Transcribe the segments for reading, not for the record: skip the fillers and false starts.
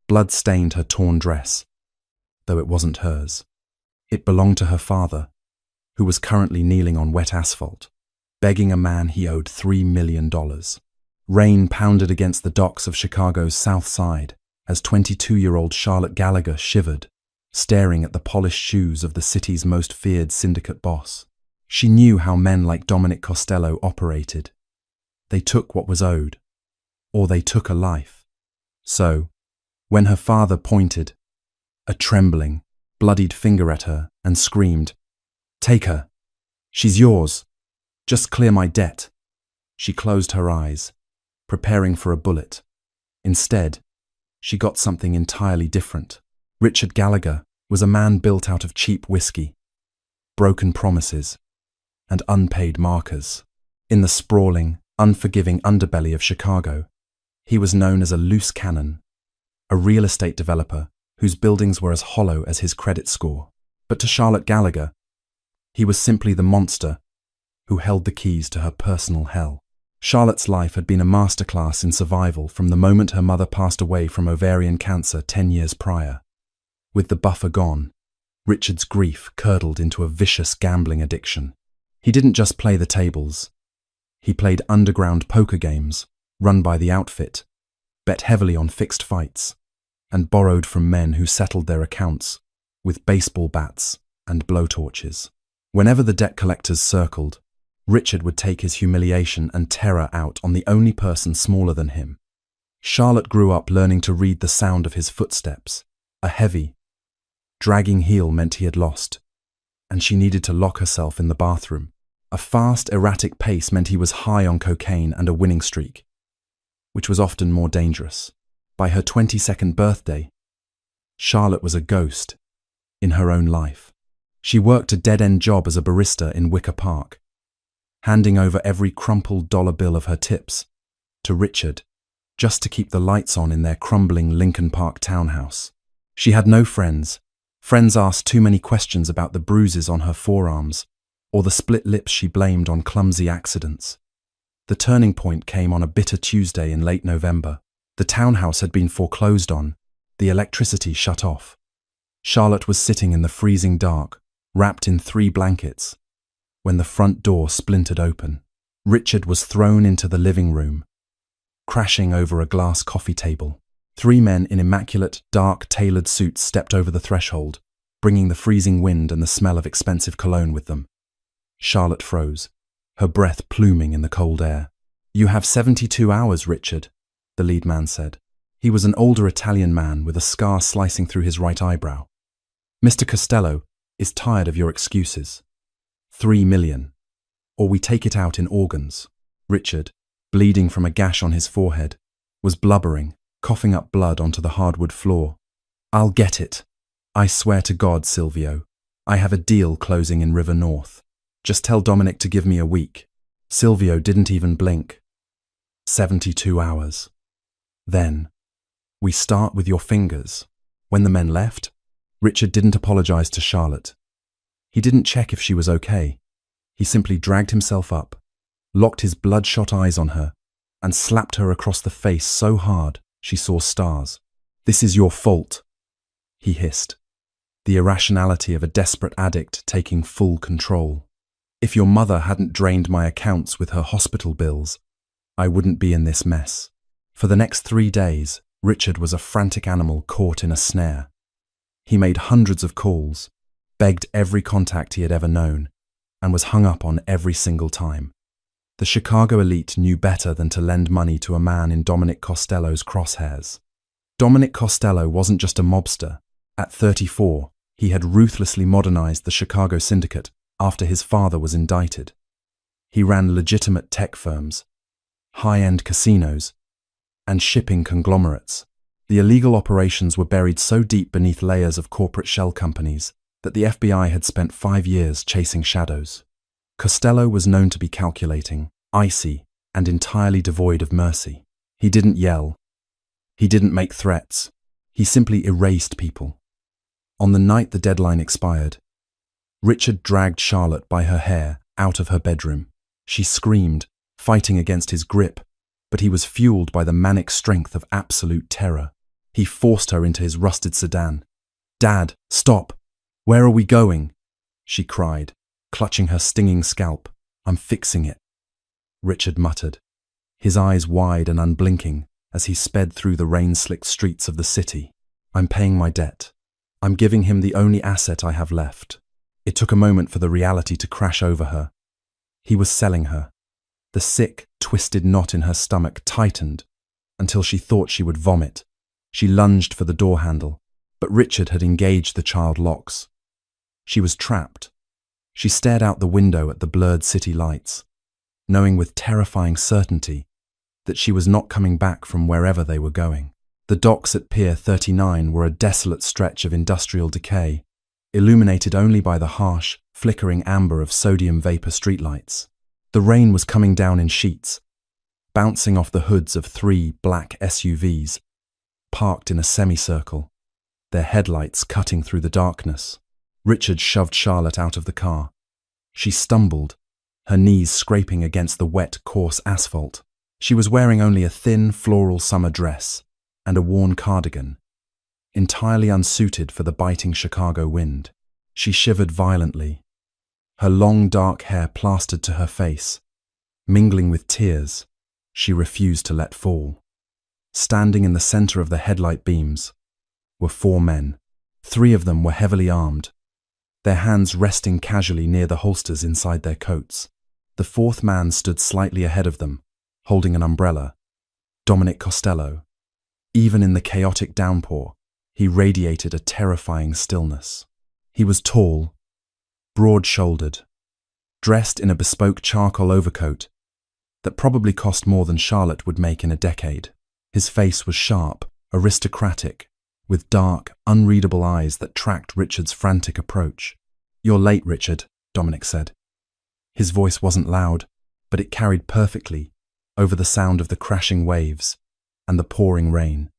Blood stained her torn dress, though it wasn't hers. It belonged to her father, who was currently kneeling on wet asphalt, begging a man he owed $3 million. Rain pounded against the docks of Chicago's South Side as 22-year-old Charlotte Gallagher shivered, staring at the polished shoes of the city's most feared syndicate boss. She knew how men like Dominic Costello operated. They took what was owed, or they took a life. So, when her father pointed a trembling, bloodied finger at her and screamed, "Take her. She's yours. Just clear my debt," she closed her eyes, preparing for a bullet. Instead, she got something entirely different. Richard Gallagher was a man built out of cheap whiskey, broken promises, and unpaid markers. In the sprawling, unforgiving underbelly of Chicago, he was known as a loose cannon, a real estate developer whose buildings were as hollow as his credit score. But to Charlotte Gallagher, he was simply the monster who held the keys to her personal hell. Charlotte's life had been a masterclass in survival from the moment her mother passed away from ovarian cancer 10 years prior. With the buffer gone, Richard's grief curdled into a vicious gambling addiction. He didn't just play the tables. He played underground poker games, run by the outfit, bet heavily on fixed fights, and borrowed from men who settled their accounts with baseball bats and blowtorches. Whenever the debt collectors circled, Richard would take his humiliation and terror out on the only person smaller than him. Charlotte grew up learning to read the sound of his footsteps. A heavy, dragging heel meant he had lost, and she needed to lock herself in the bathroom. A fast, erratic pace meant he was high on cocaine and a winning streak, which was often more dangerous. By her 22nd birthday, Charlotte was a ghost in her own life. She worked a dead-end job as a barista in Wicker Park, handing over every crumpled dollar bill of her tips to Richard just to keep the lights on in their crumbling Lincoln Park townhouse. She had no friends. Friends asked too many questions about the bruises on her forearms or the split lips she blamed on clumsy accidents. The turning point came on a bitter Tuesday in late November. The townhouse had been foreclosed on, the electricity shut off. Charlotte was sitting in the freezing dark, wrapped in 3 blankets, when the front door splintered open. Richard was thrown into the living room, crashing over a glass coffee table. 3 men in immaculate, dark, tailored suits stepped over the threshold, bringing the freezing wind and the smell of expensive cologne with them. Charlotte froze, her breath pluming in the cold air. "You have 72 hours, Richard," the lead man said. He was an older Italian man with a scar slicing through his right eyebrow. "Mr. Costello is tired of your excuses. 3 million, or we take it out in organs." Richard, bleeding from a gash on his forehead, was blubbering, coughing up blood onto the hardwood floor. "I'll get it. I swear to God, Silvio. I have a deal closing in River North. Just tell Dominic to give me a week." Silvio didn't even blink. 72 hours. Then, "We start with your fingers." When the men left, Richard didn't apologize to Charlotte. He didn't check if she was okay. He simply dragged himself up, locked his bloodshot eyes on her, and slapped her across the face so hard she saw stars. "This is your fault," he hissed, the irrationality of a desperate addict taking full control. "If your mother hadn't drained my accounts with her hospital bills, I wouldn't be in this mess." For the next 3 days, Richard was a frantic animal caught in a snare. He made hundreds of calls, begged every contact he had ever known, and was hung up on every single time. The Chicago elite knew better than to lend money to a man in Dominic Costello's crosshairs. Dominic Costello wasn't just a mobster. At 34, he had ruthlessly modernized the Chicago syndicate after his father was indicted. He ran legitimate tech firms, high-end casinos, and shipping conglomerates. The illegal operations were buried so deep beneath layers of corporate shell companies that the FBI had spent 5 years chasing shadows. Costello was known to be calculating, icy, and entirely devoid of mercy. He didn't yell. He didn't make threats. He simply erased people. On the night the deadline expired, Richard dragged Charlotte by her hair out of her bedroom. She screamed, fighting against his grip, but he was fueled by the manic strength of absolute terror. He forced her into his rusted sedan. "Dad, stop! Where are we going?" she cried, clutching her stinging scalp. "I'm fixing it," Richard muttered, his eyes wide and unblinking as he sped through the rain-slicked streets of the city. "I'm paying my debt. I'm giving him the only asset I have left." It took a moment for the reality to crash over her. He was selling her. The sick, twisted knot in her stomach tightened until she thought she would vomit. She lunged for the door handle, but Richard had engaged the child locks. She was trapped. She stared out the window at the blurred city lights, knowing with terrifying certainty that she was not coming back from wherever they were going. The docks at Pier 39 were a desolate stretch of industrial decay, illuminated only by the harsh, flickering amber of sodium vapor streetlights. The rain was coming down in sheets, bouncing off the hoods of 3 black SUVs, parked in a semicircle, their headlights cutting through the darkness. Richard shoved Charlotte out of the car. She stumbled, her knees scraping against the wet, coarse asphalt. She was wearing only a thin, floral summer dress and a worn cardigan, entirely unsuited for the biting Chicago wind. She shivered violently, her long dark hair plastered to her face, mingling with tears she refused to let fall. Standing in the center of the headlight beams were 4 men. 3 of them were heavily armed, their hands resting casually near the holsters inside their coats. The 4th man stood slightly ahead of them, holding an umbrella. Dominic Costello. Even in the chaotic downpour, he radiated a terrifying stillness. He was tall, broad-shouldered, dressed in a bespoke charcoal overcoat that probably cost more than Charlotte would make in a decade. His face was sharp, aristocratic, with dark, unreadable eyes that tracked Richard's frantic approach. "You're late, Richard," Dominic said. His voice wasn't loud, but it carried perfectly over the sound of the crashing waves and the pouring rain.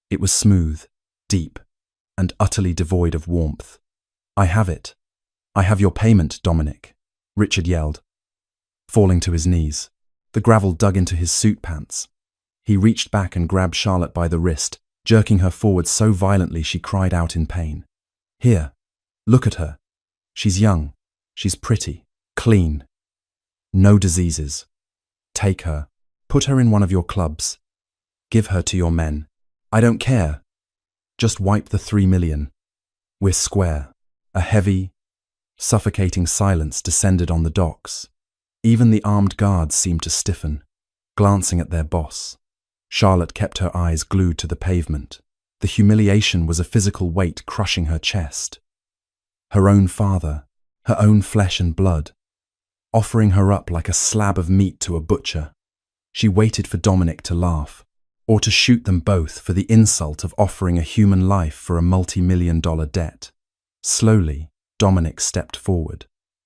It was smooth, deep, and utterly devoid of warmth. "I have it. I have your payment, Dominic," Richard yelled, falling to his knees. The gravel dug into his suit pants. He reached back and grabbed Charlotte by the wrist, jerking her forward so violently she cried out in pain. "Here, look at her. She's young. She's pretty. Clean. No diseases. Take her. Put her in one of your clubs. Give her to your men. I don't care. Just wipe the 3 million. We're square." A heavy, suffocating silence descended on the docks. Even the armed guards seemed to stiffen, glancing at their boss. Charlotte kept her eyes glued to the pavement. The humiliation was a physical weight crushing her chest. Her own father, her own flesh and blood, offering her up like a slab of meat to a butcher. She waited for Dominic to laugh, or to shoot them both for the insult of offering a human life for a multi-million-dollar debt. Slowly, Dominic stepped forward.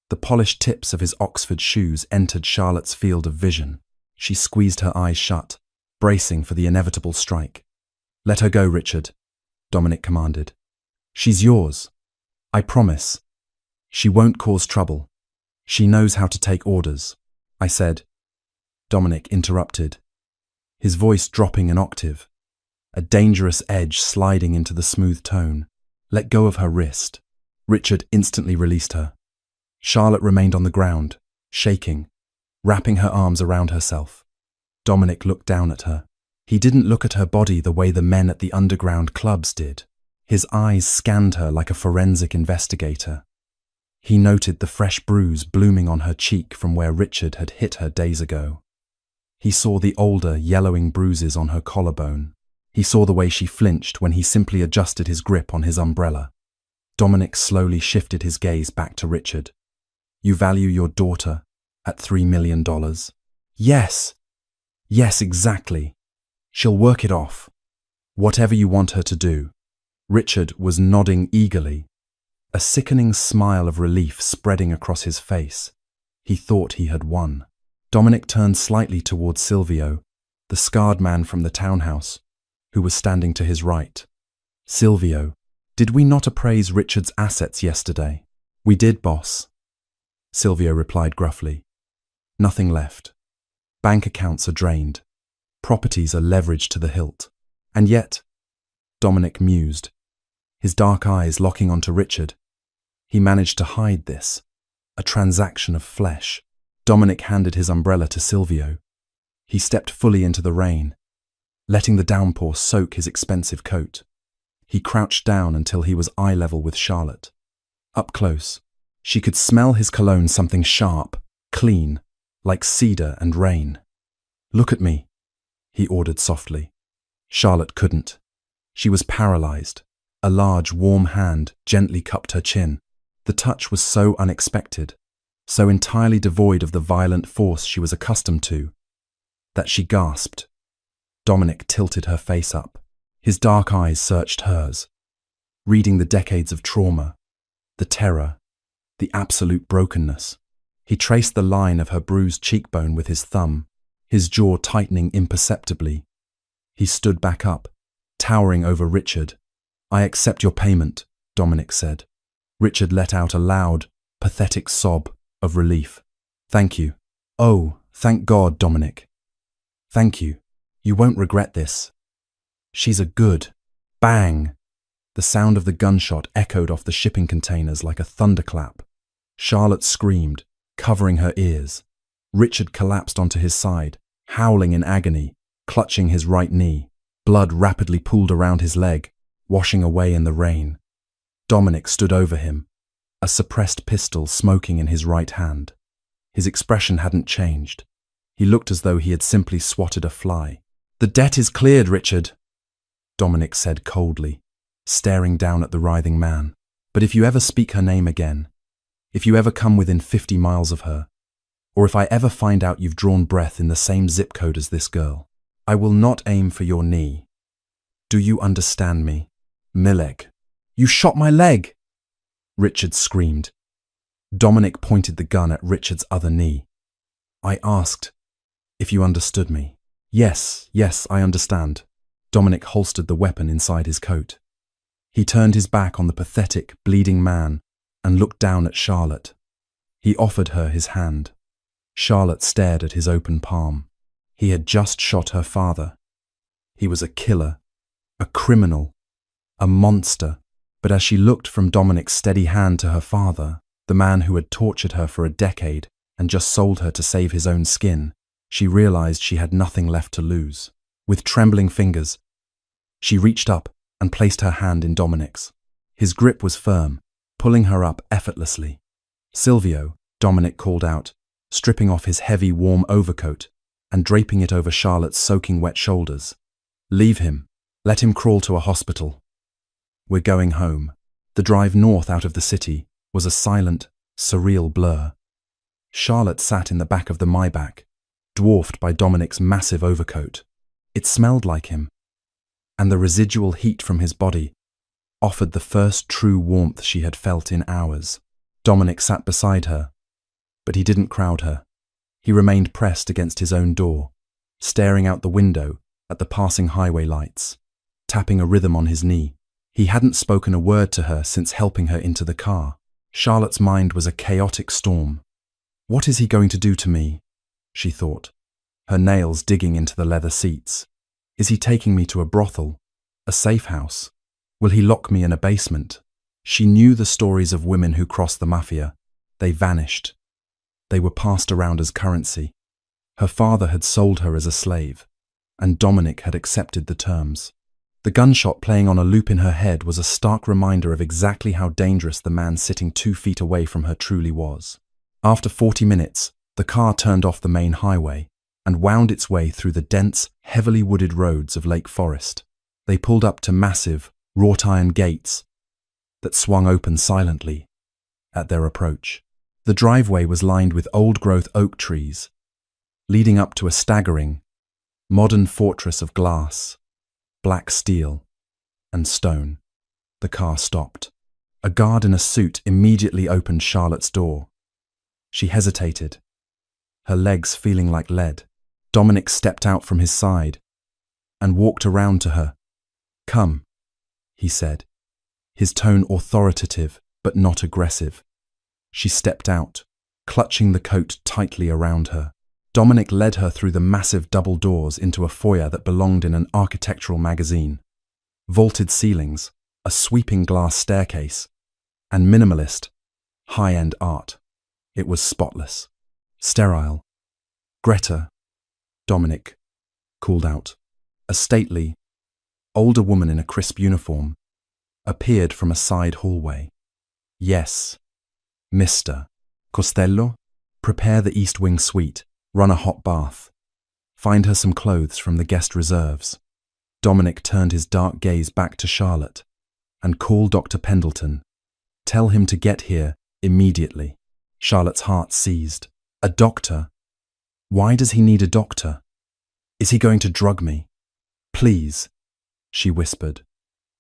The polished tips of his Oxford shoes entered Charlotte's field of vision. She squeezed her eyes shut, bracing for the inevitable strike. "Let her go, Richard," Dominic commanded. "She's yours. I promise. She won't cause trouble. She knows how to take orders," I said. Dominic interrupted, his voice dropping an octave, a dangerous edge sliding into the smooth tone. "Let go of her wrist." Richard instantly released her. Charlotte remained on the ground, shaking, wrapping her arms around herself. Dominic looked down at her. He didn't look at her body the way the men at the underground clubs did. His eyes scanned her like a forensic investigator. He noted the fresh bruise blooming on her cheek from where Richard had hit her days ago. He saw the older, yellowing bruises on her collarbone. He saw the way she flinched when he simply adjusted his grip on his umbrella. Dominic slowly shifted his gaze back to Richard. "You value your daughter at $3 million? Yes. Yes, exactly. She'll work it off. Whatever you want her to do." Richard was nodding eagerly, a sickening smile of relief spreading across his face. He thought he had won. Dominic turned slightly towards Silvio, the scarred man from the townhouse, who was standing to his right. "Silvio, did we not appraise Richard's assets yesterday?" "We did, boss," Silvio replied gruffly. "Nothing left. Bank accounts are drained. Properties are leveraged to the hilt. And yet, Dominic mused, his dark eyes locking onto Richard. He managed to hide this. A transaction of flesh. Dominic handed his umbrella to Silvio. He stepped fully into the rain, letting the downpour soak his expensive coat. He crouched down until he was eye level with Charlotte. Up close, she could smell his cologne, something sharp, clean, like cedar and rain. "Look at me," he ordered softly. Charlotte couldn't. She was paralyzed. A large, warm hand gently cupped her chin. The touch was so unexpected, so entirely devoid of the violent force she was accustomed to, that she gasped. Dominic tilted her face up. His dark eyes searched hers, reading the decades of trauma, the terror, the absolute brokenness. He traced the line of her bruised cheekbone with his thumb, his jaw tightening imperceptibly. He stood back up, towering over Richard. "I accept your payment," Dominic said. Richard let out a loud, pathetic sob of relief. "Thank you." "Oh, thank God, Dominic. Thank you. You won't regret this. She's a good..." Bang! The sound of the gunshot echoed off the shipping containers like a thunderclap. Charlotte screamed, covering her ears. Richard collapsed onto his side, howling in agony, clutching his right knee. Blood rapidly pooled around his leg, washing away in the rain. Dominic stood over him, a suppressed pistol smoking in his right hand. His expression hadn't changed. He looked as though he had simply swatted a fly. "The debt is cleared, Richard," Dominic said coldly, staring down at the writhing man. "But if you ever speak her name again, if you ever come within 50 miles of her, or if I ever find out you've drawn breath in the same zip code as this girl, I will not aim for your knee. Do you understand me? Milek." "You shot my leg!" Richard screamed. Dominic pointed the gun at Richard's other knee. "I asked if you understood me." Yes, I understand." Dominic holstered the weapon inside his coat. He turned his back on the pathetic, bleeding man and looked down at Charlotte. He offered her his hand. Charlotte stared at his open palm. He had just shot her father. He was a killer, a criminal, a monster. But as she looked from Dominic's steady hand to her father, the man who had tortured her for a decade and just sold her to save his own skin, she realized she had nothing left to lose. With trembling fingers, she reached up and placed her hand in Dominic's. His grip was firm, pulling her up effortlessly. "Silvio," Dominic called out, stripping off his heavy, warm overcoat and draping it over Charlotte's soaking wet shoulders. "Leave him. Let him crawl to a hospital. We're going home." The drive north out of the city was a silent, surreal blur. Charlotte sat in the back of the Maybach, dwarfed by Dominic's massive overcoat. It smelled like him, and the residual heat from his body offered the first true warmth she had felt in hours. Dominic sat beside her, but he didn't crowd her. He remained pressed against his own door, staring out the window at the passing highway lights, tapping a rhythm on his knee. He hadn't spoken a word to her since helping her into the car. Charlotte's mind was a chaotic storm. "What is he going to do to me?" she thought, her nails digging into the leather seats. "Is he taking me to a brothel? A safe house? Will he lock me in a basement?" She knew the stories of women who crossed the mafia. They vanished. They were passed around as currency. Her father had sold her as a slave, and Dominic had accepted the terms. The gunshot playing on a loop in her head was a stark reminder of exactly how dangerous the man sitting 2 feet away from her truly was. After 40 minutes, the car turned off the main highway and wound its way through the dense, heavily wooded roads of Lake Forest. They pulled up to massive, wrought iron gates that swung open silently at their approach. The driveway was lined with old-growth oak trees, leading up to a staggering, modern fortress of glass, black steel, and stone. The car stopped. A guard in a suit immediately opened Charlotte's door. She hesitated, her legs feeling like lead. Dominic stepped out from his side and walked around to her. "Come," he said, his tone authoritative but not aggressive. She stepped out, clutching the coat tightly around her. Dominic led her through the massive double doors into a foyer that belonged in an architectural magazine. Vaulted ceilings, a sweeping glass staircase, and minimalist, high-end art. It was spotless. Sterile. Greta, Dominic called out. A stately, older woman in a crisp uniform appeared from a side hallway. Yes, Mr. Costello, prepare the East Wing suite, run a hot bath. Find her some clothes from the guest reserves. Dominic turned his dark gaze back to Charlotte. And call Dr. Pendleton. Tell him to get here immediately. Charlotte's heart seized. A doctor? Why does he need a doctor? Is he going to drug me? Please, she whispered,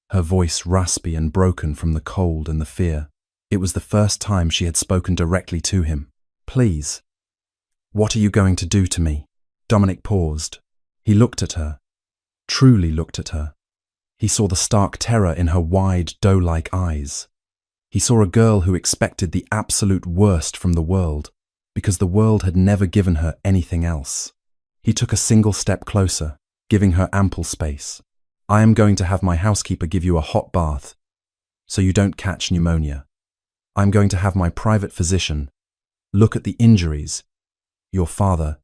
her voice raspy and broken from the cold and the fear. It was the first time she had spoken directly to him. Please. What are you going to do to me? Dominic paused. He looked at her, truly looked at her. He saw the stark terror in her wide, doe-like eyes. He saw a girl who expected the absolute worst from the world, because the world had never given her anything else. He took a single step closer, giving her ample space. I am going to have my housekeeper give you a hot bath, so you don't catch pneumonia. I'm going to have my private physician look at the injuries your father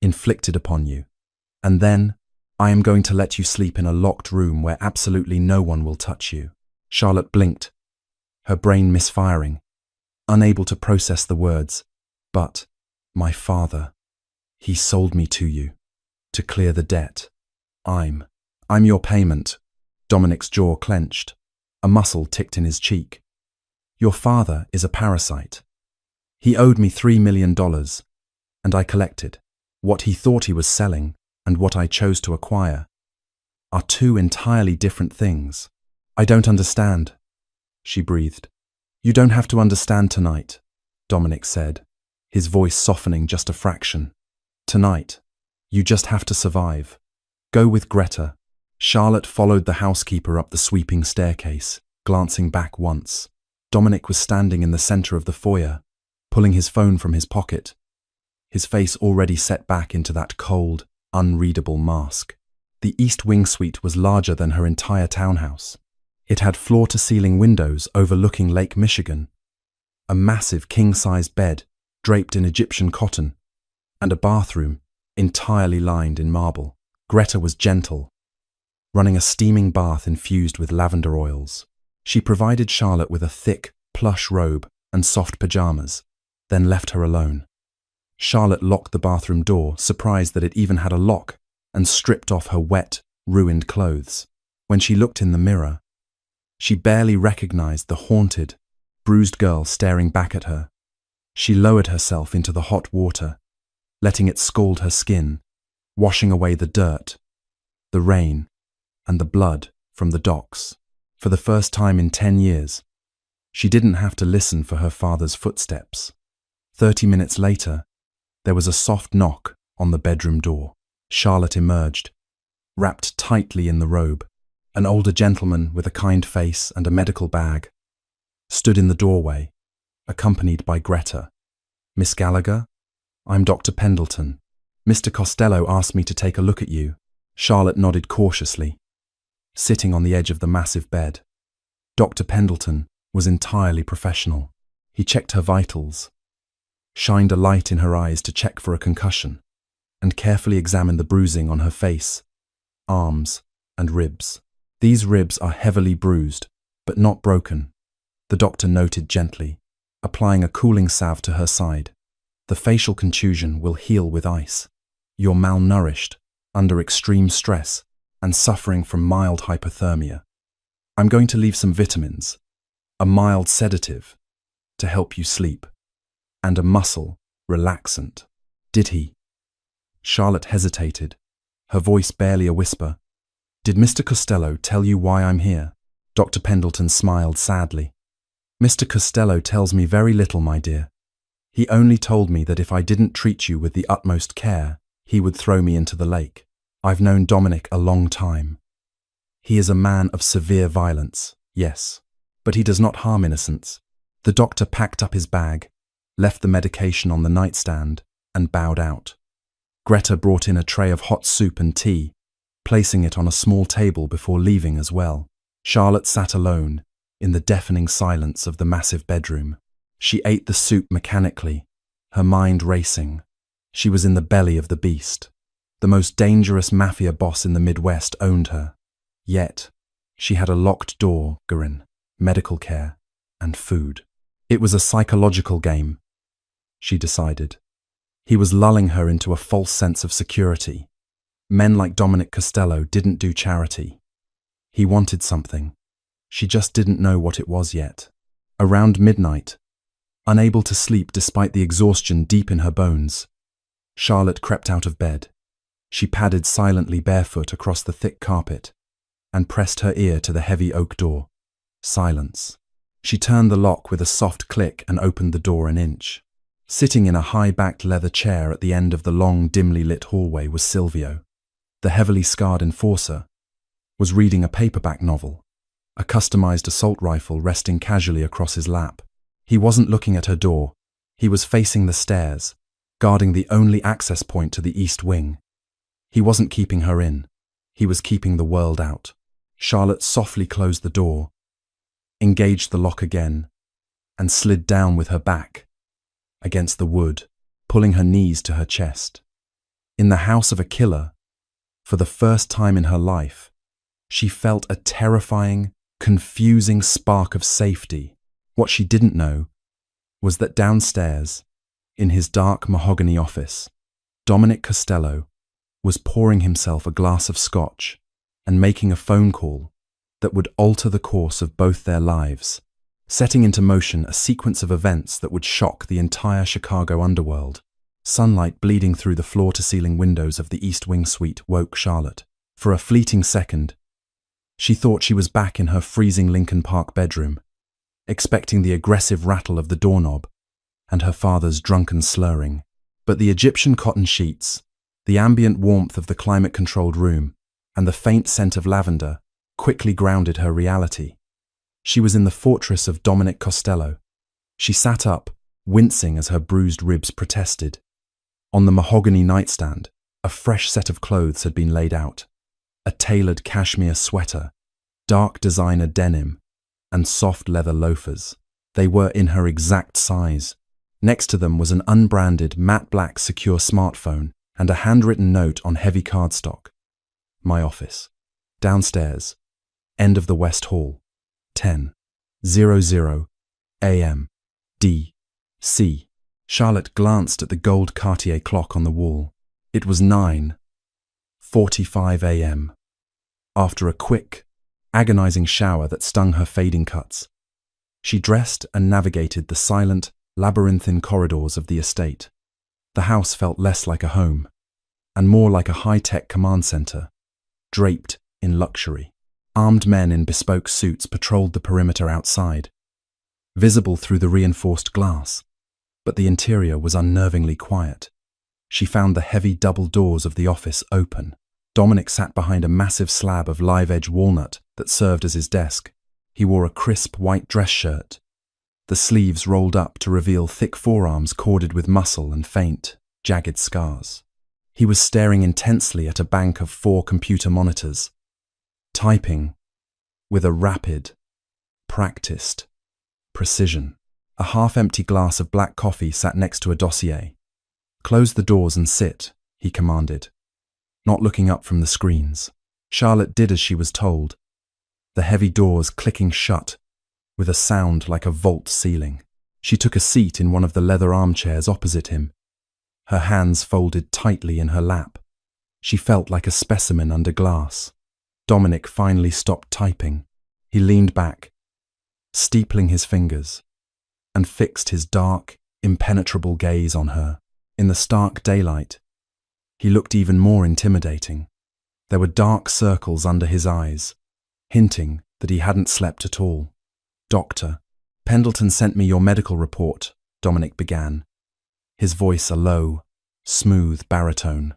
inflicted upon you. And then I am going to let you sleep in a locked room where absolutely no one will touch you. Charlotte blinked, her brain misfiring, unable to process the words. But, my father, he sold me to you, to clear the debt. I'm your payment. Dominic's jaw clenched. A muscle ticked in his cheek. Your father is a parasite. He owed me $3 million, and I collected. What he thought he was selling and what I chose to acquire are two entirely different things. I don't understand, she breathed. You don't have to understand tonight, Dominic said, his voice softening just a fraction. Tonight, you just have to survive. Go with Greta. Charlotte followed the housekeeper up the sweeping staircase, glancing back once. Dominic was standing in the center of the foyer, pulling his phone from his pocket, his face already set back into that cold, unreadable mask. The East Wing suite was larger than her entire townhouse. It had floor-to-ceiling windows overlooking Lake Michigan, a massive king-size bed draped in Egyptian cotton, and a bathroom entirely lined in marble. Greta was gentle, running a steaming bath infused with lavender oils. She provided Charlotte with a thick, plush robe and soft pajamas, then left her alone. Charlotte locked the bathroom door, surprised that it even had a lock, and stripped off her wet, ruined clothes. When she looked in the mirror, she barely recognized the haunted, bruised girl staring back at her. She lowered herself into the hot water, letting it scald her skin, washing away the dirt, the rain, and the blood from the docks. For the first time in 10 years, she didn't have to listen for her father's footsteps. 30 minutes later, there was a soft knock on the bedroom door. Charlotte emerged, wrapped tightly in the robe. An older gentleman with a kind face and a medical bag stood in the doorway, accompanied by Greta. Miss Gallagher, I'm Dr. Pendleton. Mr. Costello asked me to take a look at you. Charlotte nodded cautiously, sitting on the edge of the massive bed. Dr. Pendleton was entirely professional. He checked her vitals, shined a light in her eyes to check for a concussion, and carefully examined the bruising on her face, arms, and ribs. These ribs are heavily bruised, but not broken, the doctor noted gently, applying a cooling salve to her side. The facial contusion will heal with ice. You're malnourished, under extreme stress, and suffering from mild hypothermia. I'm going to leave some vitamins, a mild sedative, to help you sleep, and a muscle relaxant. Did he? Charlotte hesitated, her voice barely a whisper. Did Mr. Costello tell you why I'm here? Dr. Pendleton smiled sadly. Mr. Costello tells me very little, my dear. He only told me that if I didn't treat you with the utmost care, he would throw me into the lake. I've known Dominic a long time. He is a man of severe violence, yes, but he does not harm innocents. The doctor packed up his bag, left the medication on the nightstand, and bowed out. Greta brought in a tray of hot soup and tea, placing it on a small table before leaving as well. Charlotte sat alone in the deafening silence of the massive bedroom. She ate the soup mechanically, her mind racing. She was in the belly of the beast. The most dangerous mafia boss in the Midwest owned her. Yet, she had a locked door, medical care, and food. It was a psychological game, she decided. He was lulling her into a false sense of security. Men like Dominic Costello didn't do charity. He wanted something. She just didn't know what it was yet. Around midnight, unable to sleep despite the exhaustion deep in her bones, Charlotte crept out of bed. She padded silently barefoot across the thick carpet and pressed her ear to the heavy oak door. Silence. She turned the lock with a soft click and opened the door an inch. Sitting in a high-backed leather chair at the end of the long, dimly lit hallway was Silvio. The heavily scarred enforcer was reading a paperback novel, a customized assault rifle resting casually across his lap. He wasn't looking at her door. He was facing the stairs, guarding the only access point to the east wing. He wasn't keeping her in. He was keeping the world out. Charlotte softly closed the door, engaged the lock again, and slid down with her back against the wood, pulling her knees to her chest. In the house of a killer, for the first time in her life, she felt a terrifying, confusing spark of safety. What she didn't know was that downstairs, in his dark mahogany office, Dominic Costello was pouring himself a glass of scotch and making a phone call that would alter the course of both their lives, setting into motion a sequence of events that would shock the entire Chicago underworld. Sunlight bleeding through the floor-to-ceiling windows of the East Wing suite woke Charlotte. For a fleeting second, she thought she was back in her freezing Lincoln Park bedroom, expecting the aggressive rattle of the doorknob and her father's drunken slurring. But the Egyptian cotton sheets, the ambient warmth of the climate-controlled room, and the faint scent of lavender quickly grounded her reality. She was in the fortress of Dominic Costello. She sat up, wincing as her bruised ribs protested. On the mahogany nightstand, a fresh set of clothes had been laid out. A tailored cashmere sweater, dark designer denim, and soft leather loafers. They were in her exact size. Next to them was an unbranded matte black secure smartphone and a handwritten note on heavy cardstock. My office. Downstairs. End of the West Hall. 10:00 a.m. D.C. Charlotte glanced at the gold Cartier clock on the wall. It was 9:45 a.m. After a quick, agonizing shower that stung her fading cuts, she dressed and navigated the silent, labyrinthine corridors of the estate. The house felt less like a home, and more like a high-tech command center, draped in luxury. Armed men in bespoke suits patrolled the perimeter outside, visible through the reinforced glass, but the interior was unnervingly quiet. She found the heavy double doors of the office open. Dominic sat behind a massive slab of live-edge walnut that served as his desk. He wore a crisp white dress shirt, the sleeves rolled up to reveal thick forearms corded with muscle and faint, jagged scars. He was staring intensely at a bank of 4 computer monitors, typing with a rapid, practiced precision. A half-empty glass of black coffee sat next to a dossier. Close the doors and sit, he commanded, not looking up from the screens. Charlotte did as she was told, the heavy doors clicking shut with a sound like a vault ceiling. She took a seat in one of the leather armchairs opposite him, her hands folded tightly in her lap. She felt like a specimen under glass. Dominic finally stopped typing. He leaned back, steepling his fingers, and fixed his dark, impenetrable gaze on her. In the stark daylight, he looked even more intimidating. There were dark circles under his eyes, hinting that he hadn't slept at all. Doctor, Pendleton sent me your medical report, Dominic began, his voice a low, smooth baritone.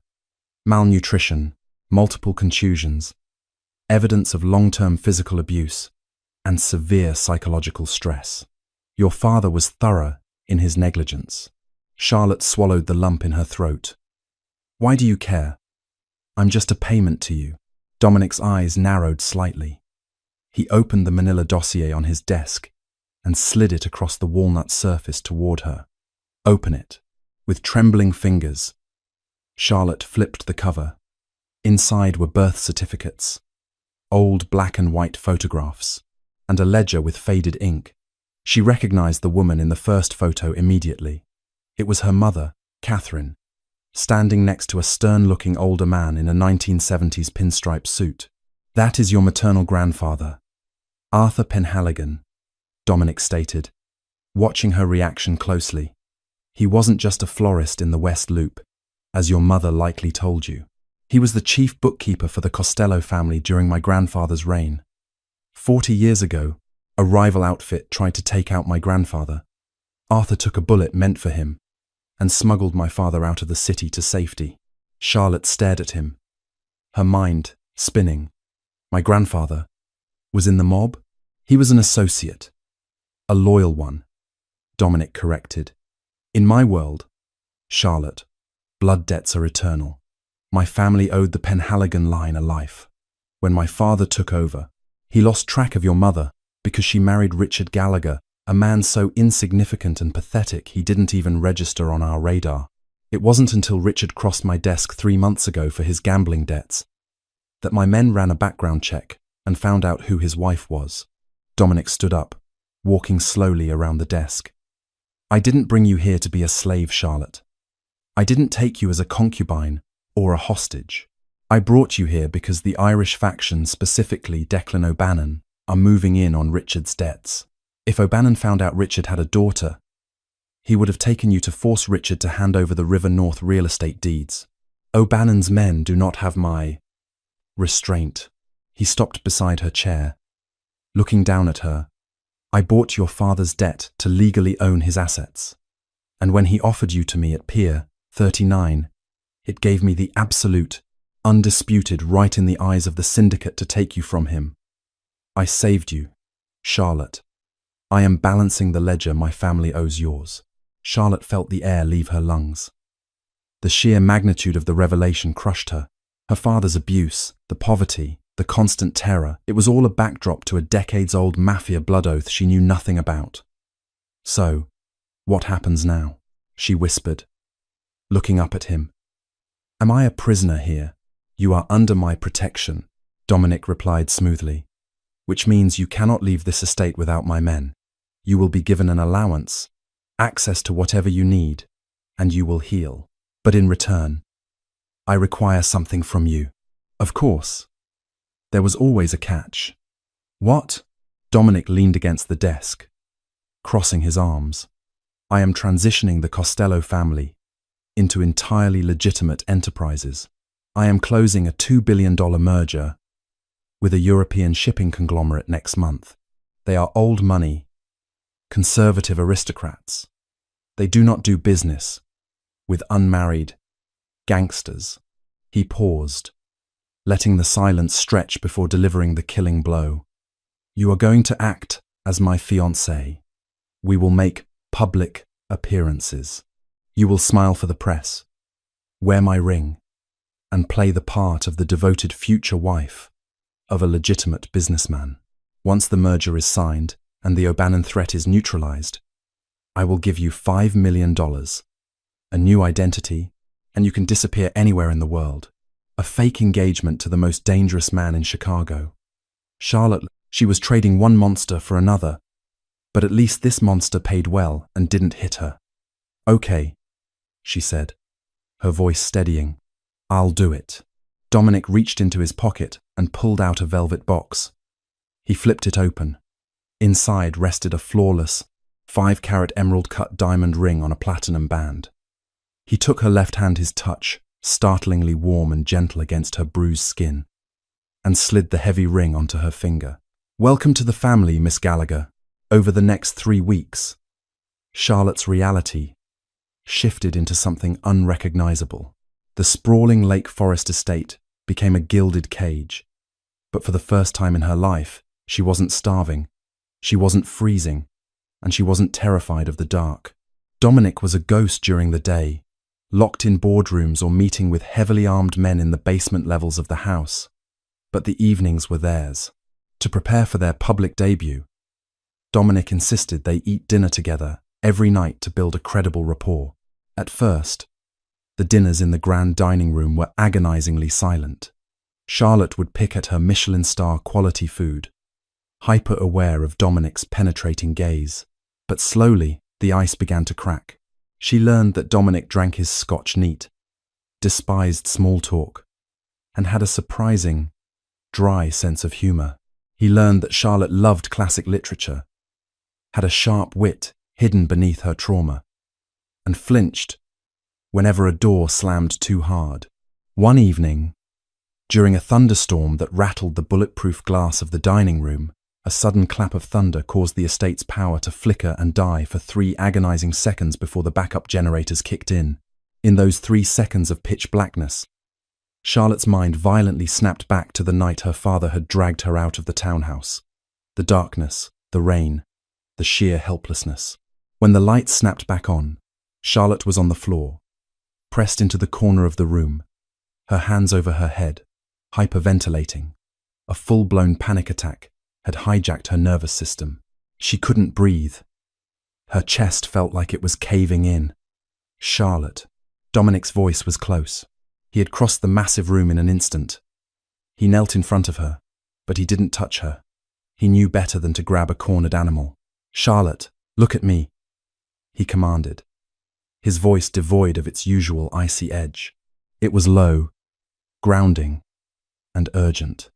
Malnutrition, multiple contusions, evidence of long-term physical abuse, and severe psychological stress. Your father was thorough in his negligence. Charlotte swallowed the lump in her throat. Why do you care? I'm just a payment to you. Dominic's eyes narrowed slightly. He opened the manila dossier on his desk and slid it across the walnut surface toward her. "Open it." With trembling fingers, Charlotte flipped the cover. Inside were birth certificates, old black and white photographs, and a ledger with faded ink. She recognized the woman in the first photo immediately. It was her mother, Catherine, standing next to a stern-looking older man in a 1970s pinstripe suit. "That is your maternal grandfather, Arthur Penhaligon," Dominic stated, watching her reaction closely. "He wasn't just a florist in the West Loop, as your mother likely told you. He was the chief bookkeeper for the Costello family during my grandfather's reign. 40 years ago, a rival outfit tried to take out my grandfather. Arthur took a bullet meant for him and smuggled my father out of the city to safety." Charlotte stared at him, her mind spinning. "My grandfather was in the mob?" "He was an associate, a loyal one," Dominic corrected. "In my world, Charlotte, blood debts are eternal. My family owed the Penhaligon line a life. When my father took over, he lost track of your mother because she married Richard Gallagher, a man so insignificant and pathetic he didn't even register on our radar. It wasn't until Richard crossed my desk 3 months ago for his gambling debts that my men ran a background check and found out who his wife was." Dominic stood up, walking slowly around the desk. "I didn't bring you here to be a slave, Charlotte. I didn't take you as a concubine or a hostage. I brought you here because the Irish faction, specifically Declan O'Bannon, are moving in on Richard's debts. If O'Bannon found out Richard had a daughter, he would have taken you to force Richard to hand over the River North real estate deeds. O'Bannon's men do not have my restraint." He stopped beside her chair, looking down at her. "I bought your father's debt to legally own his assets. And when he offered you to me at Pier 39, it gave me the absolute, undisputed right in the eyes of the syndicate to take you from him. I saved you, Charlotte. I am balancing the ledger my family owes yours." Charlotte felt the air leave her lungs. The sheer magnitude of the revelation crushed her. Her father's abuse, the poverty, the constant terror, it was all a backdrop to a decades-old mafia blood oath she knew nothing about. "So, what happens now?" she whispered, looking up at him. "Am I a prisoner here?" "You are under my protection," Dominic replied smoothly, "which means you cannot leave this estate without my men. You will be given an allowance, access to whatever you need, and you will heal. But in return, I require something from you." "Of course." There was always a catch. "What?" Dominic leaned against the desk, crossing his arms. "I am transitioning the Costello family into entirely legitimate enterprises. I am closing a $2 billion merger with a European shipping conglomerate next month. They are old money, conservative aristocrats. They do not do business with unmarried gangsters." He paused, letting the silence stretch before delivering the killing blow. "You are going to act as my fiancée. We will make public appearances. You will smile for the press, wear my ring, and play the part of the devoted future wife of a legitimate businessman. Once the merger is signed and the O'Bannon threat is neutralized, I will give you $5 million, a new identity, and you can disappear anywhere in the world. A fake engagement to the most dangerous man in Chicago." Charlotte, she was trading one monster for another, but at least this monster paid well and didn't hit her. "Okay," she said, her voice steadying. "I'll do it." Dominic reached into his pocket and pulled out a velvet box. He flipped it open. Inside rested a flawless, 5-carat emerald-cut diamond ring on a platinum band. He took her left hand, his touch startlingly warm and gentle against her bruised skin, and slid the heavy ring onto her finger. "Welcome to the family, Miss Gallagher. Over the next 3 weeks." Charlotte's reality shifted into something unrecognizable. The sprawling Lake Forest estate became a gilded cage. But for the first time in her life, she wasn't starving, she wasn't freezing, and she wasn't terrified of the dark. Dominic was a ghost during the day, locked in boardrooms or meeting with heavily armed men in the basement levels of the house. but the evenings were theirs. To prepare for their public debut, Dominic insisted they eat dinner together every night to build a credible rapport. At first, the dinners in the grand dining room were agonizingly silent. Charlotte would pick at her Michelin star quality food, hyper-aware of Dominic's penetrating gaze. But slowly, the ice began to crack. She learned that Dominic drank his scotch neat, despised small talk, and had a surprising, dry sense of humor. He learned that Charlotte loved classic literature, had a sharp wit hidden beneath her trauma, and flinched whenever a door slammed too hard. One evening, during a thunderstorm that rattled the bulletproof glass of the dining room, a sudden clap of thunder caused the estate's power to flicker and die for 3 agonizing seconds before the backup generators kicked in. In those 3 seconds of pitch blackness, Charlotte's mind violently snapped back to the night her father had dragged her out of the townhouse. The darkness, the rain, the sheer helplessness. When the lights snapped back on, Charlotte was on the floor, pressed into the corner of the room, her hands over her head, hyperventilating. A full-blown panic attack had hijacked her nervous system. She couldn't breathe. Her chest felt like it was caving in. Charlotte. Dominic's voice was close. He had crossed the massive room in an instant. He knelt in front of her, but he didn't touch her. He knew better than to grab a cornered animal. "Charlotte, look at me," he commanded, his voice devoid of its usual icy edge. It was low, grounding, and urgent.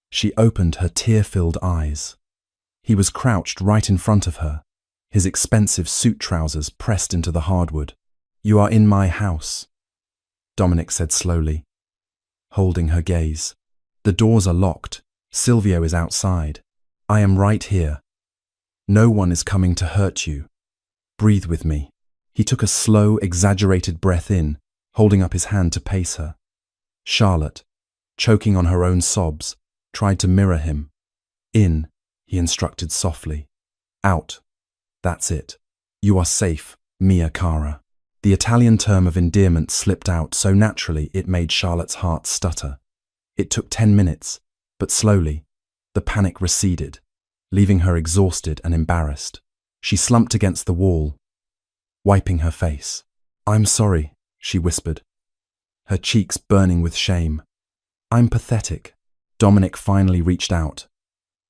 She opened her tear-filled eyes. He was crouched right in front of her, his expensive suit trousers pressed into the hardwood. "You are in my house," Dominic said slowly, holding her gaze. "The doors are locked. Silvio is outside. I am right here. No one is coming to hurt you. Breathe with me." He took a slow, exaggerated breath in, holding up his hand to pace her. Charlotte, choking on her own sobs, tried to mirror him. "In," he instructed softly. "Out. That's it. You are safe, mia cara." The Italian term of endearment slipped out so naturally it made Charlotte's heart stutter. It took 10 minutes, but slowly, the panic receded, leaving her exhausted and embarrassed. She slumped against the wall, wiping her face. "I'm sorry," she whispered, her cheeks burning with shame. "I'm pathetic." Dominic finally reached out.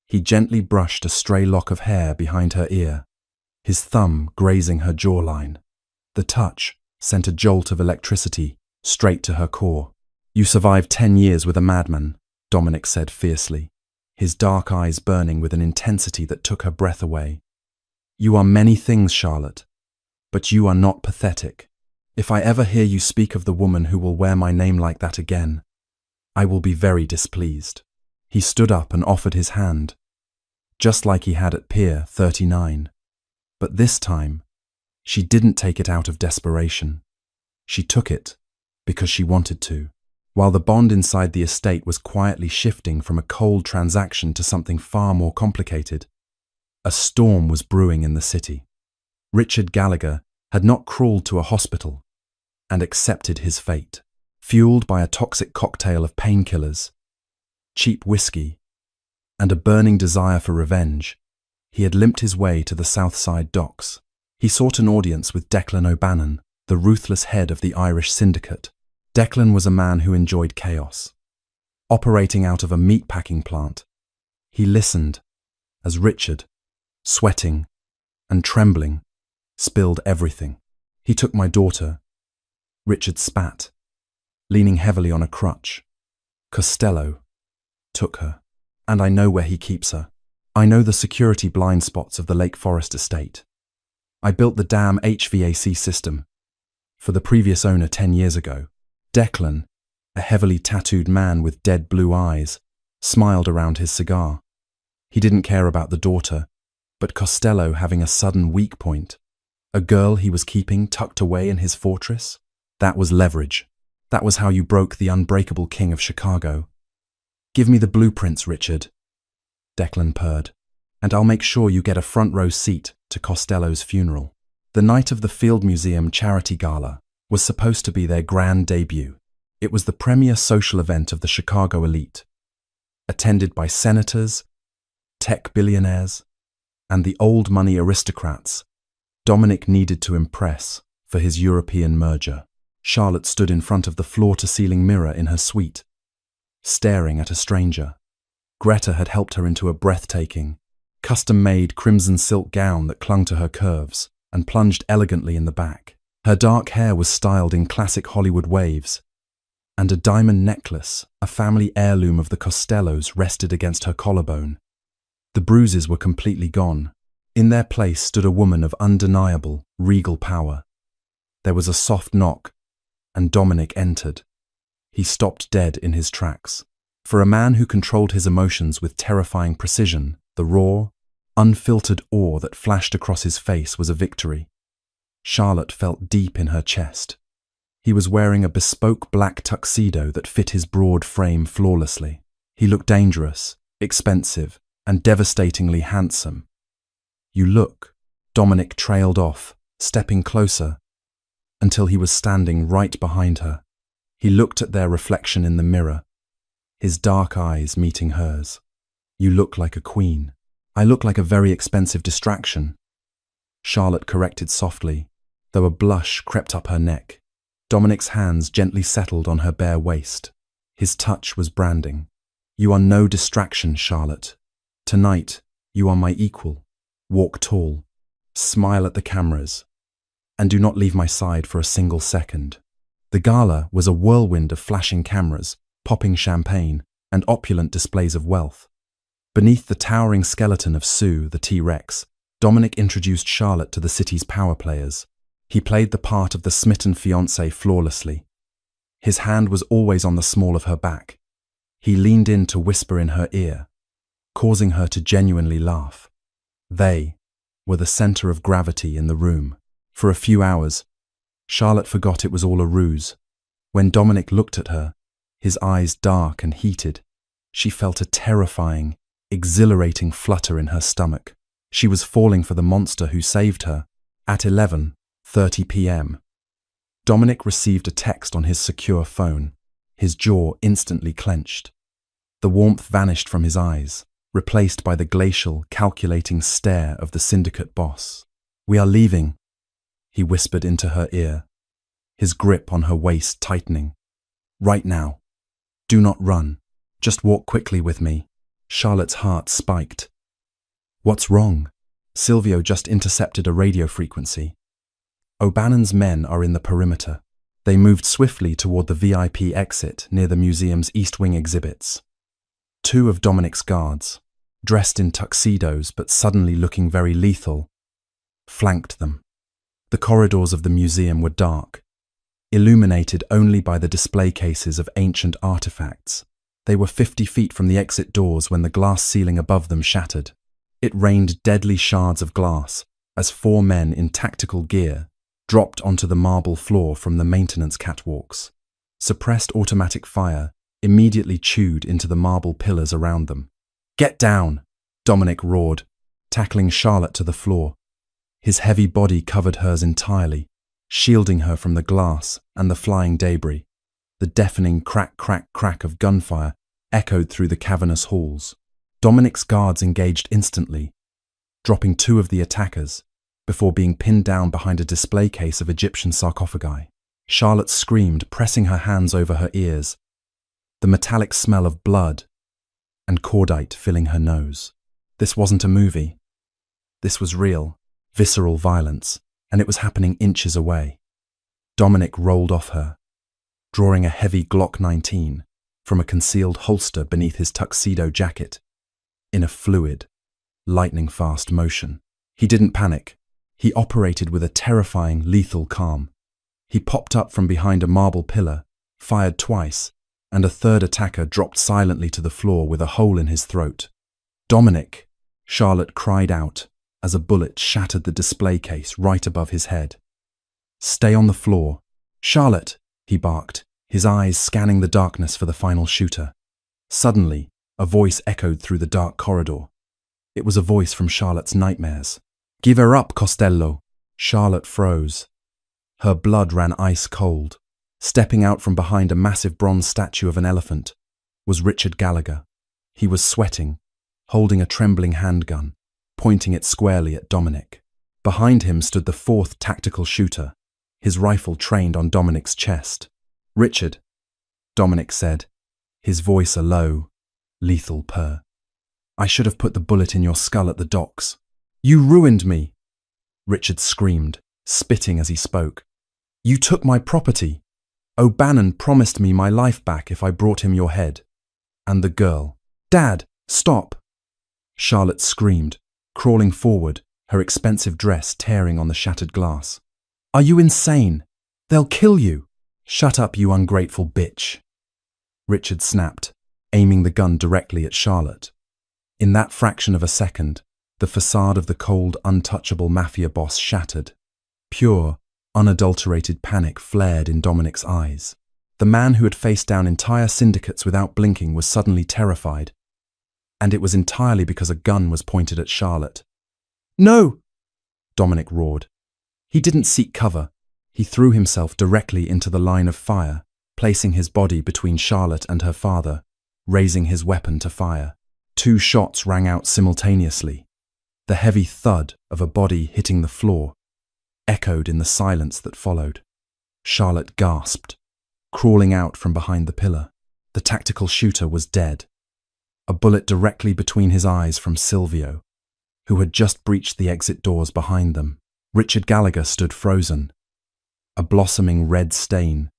He gently brushed a stray lock of hair behind her ear, his thumb grazing her jawline. The touch sent a jolt of electricity straight to her core. "You survived 10 years with a madman," Dominic said fiercely, his dark eyes burning with an intensity that took her breath away. "You are many things, Charlotte, but you are not pathetic. If I ever hear you speak of the woman who will wear my name like that again, I will be very displeased." He stood up and offered his hand, just like he had at Pier 39. But this time, she didn't take it out of desperation. She took it because she wanted to. While the bond inside the estate was quietly shifting from a cold transaction to something far more complicated, a storm was brewing in the city. Richard Gallagher had not crawled to a hospital and accepted his fate. Fueled by a toxic cocktail of painkillers, cheap whiskey, and a burning desire for revenge, he had limped his way to the South Side docks. He sought an audience with Declan O'Bannon, the ruthless head of the Irish syndicate. Declan was a man who enjoyed chaos. Operating out of a meatpacking plant, he listened as Richard, sweating and trembling, spilled everything. "He took my daughter," Richard spat, leaning heavily on a crutch. "Costello took her, and I know where he keeps her. I know the security blind spots of the Lake Forest estate. I built the damn HVAC system for the previous owner 10 years ago." Declan, a heavily tattooed man with dead blue eyes, smiled around his cigar. He didn't care about the daughter, but Costello having a sudden weak point, a girl he was keeping tucked away in his fortress, that was leverage. That was how you broke the unbreakable king of Chicago. "Give me the blueprints, Richard," Declan purred, "and I'll make sure you get a front row seat to Costello's funeral." The night of the Field Museum Charity Gala was supposed to be their grand debut. It was the premier social event of the Chicago elite. attended by senators, tech billionaires, and the old money aristocrats Dominic needed to impress for his European merger. Charlotte stood in front of the floor-to-ceiling mirror in her suite, staring at a stranger. Greta had helped her into a breathtaking, custom-made crimson silk gown that clung to her curves and plunged elegantly in the back. Her dark hair was styled in classic Hollywood waves, and a diamond necklace, a family heirloom of the Costellos, rested against her collarbone. The bruises were completely gone. In their place stood a woman of undeniable, regal power. There was a soft knock, and Dominic entered. He stopped dead in his tracks. For a man who controlled his emotions with terrifying precision, the raw, unfiltered awe that flashed across his face was a victory. Charlotte felt deep in her chest. He was wearing a bespoke black tuxedo that fit his broad frame flawlessly. He looked dangerous, expensive, and devastatingly handsome. "You look," Dominic trailed off, stepping closer, until he was standing right behind her. He looked at their reflection in the mirror, his dark eyes meeting hers. "You look like a queen." "I look like a very expensive distraction," Charlotte corrected softly, though a blush crept up her neck. Dominic's hands gently settled on her bare waist. His touch was branding. "You are no distraction, Charlotte. Tonight, you are my equal. Walk tall, smile at the cameras, and do not leave my side for a single second." The gala was a whirlwind of flashing cameras, popping champagne, and opulent displays of wealth. Beneath the towering skeleton of Sue, the T-Rex, Dominic introduced Charlotte to the city's power players. He played the part of the smitten fiancé flawlessly. His hand was always on the small of her back. He leaned in to whisper in her ear, causing her to genuinely laugh. They were the center of gravity in the room. For a few hours, Charlotte forgot it was all a ruse. When Dominic looked at her, his eyes dark and heated, she felt a terrifying, exhilarating flutter in her stomach. She was falling for the monster who saved her. At 11:30 p.m., Dominic received a text on his secure phone. His jaw instantly clenched. The warmth vanished from his eyes, replaced by the glacial, calculating stare of the syndicate boss. "We are leaving," he whispered into her ear, his grip on her waist tightening. "Right now. Do not run. Just walk quickly with me." Charlotte's heart spiked. "What's wrong?" Silvio just intercepted a radio frequency. "O'Bannon's men are in the perimeter." They moved swiftly toward the VIP exit near the museum's East Wing exhibits. Two of Dominic's guards, dressed in tuxedos but suddenly looking very lethal, flanked them. The corridors of the museum were dark, illuminated only by the display cases of ancient artifacts. They were 50 feet from the exit doors when the glass ceiling above them shattered. It rained deadly shards of glass as four men in tactical gear dropped onto the marble floor from the maintenance catwalks. Suppressed automatic fire immediately chewed into the marble pillars around them. "Get down!" Dominic roared, tackling Charlotte to the floor. His heavy body covered hers entirely, shielding her from the glass and the flying debris. The deafening crack, crack, crack of gunfire echoed through the cavernous halls. Dominic's guards engaged instantly, dropping two of the attackers before being pinned down behind a display case of Egyptian sarcophagi. Charlotte screamed, pressing her hands over her ears, the metallic smell of blood and cordite filling her nose. This wasn't a movie. This was real, visceral violence, and it was happening inches away. Dominic rolled off her, drawing a heavy Glock 19 from a concealed holster beneath his tuxedo jacket, in a fluid, lightning-fast motion. He didn't panic. He operated with a terrifying, lethal calm. He popped up from behind a marble pillar, fired twice, and a third attacker dropped silently to the floor with a hole in his throat. "Dominic!" Charlotte cried out as a bullet shattered the display case right above his head. "Stay on the floor." "Charlotte!" he barked, his eyes scanning the darkness for the final shooter. Suddenly, a voice echoed through the dark corridor. It was a voice from Charlotte's nightmares. "Give her up, Costello!" Charlotte froze. Her blood ran ice cold. Stepping out from behind a massive bronze statue of an elephant was Richard Gallagher. He was sweating, holding a trembling handgun, pointing it squarely at Dominic. Behind him stood the fourth tactical shooter, his rifle trained on Dominic's chest. "Richard," Dominic said, his voice a low, lethal purr. "I should have put the bullet in your skull at the docks. You ruined me!" Richard screamed, spitting as he spoke. "You took my property. O'Bannon promised me my life back if I brought him your head. And the girl. Dad, stop!" Charlotte screamed, crawling forward, her expensive dress tearing on the shattered glass. "Are you insane? They'll kill you!" "Shut up, you ungrateful bitch!" Richard snapped, aiming the gun directly at Charlotte. In that fraction of a second, the facade of the cold, untouchable mafia boss shattered. Pure, unadulterated panic flared in Dominic's eyes. The man who had faced down entire syndicates without blinking was suddenly terrified. And it was entirely because a gun was pointed at Charlotte. "No!" Dominic roared. He didn't seek cover. He threw himself directly into the line of fire, placing his body between Charlotte and her father, raising his weapon to fire. 2 shots rang out simultaneously. The heavy thud of a body hitting the floor echoed in the silence that followed. Charlotte gasped, crawling out from behind the pillar. The tactical shooter was dead. A bullet directly between his eyes from Silvio, who had just breached the exit doors behind them. Richard Gallagher stood frozen, a blossoming red stain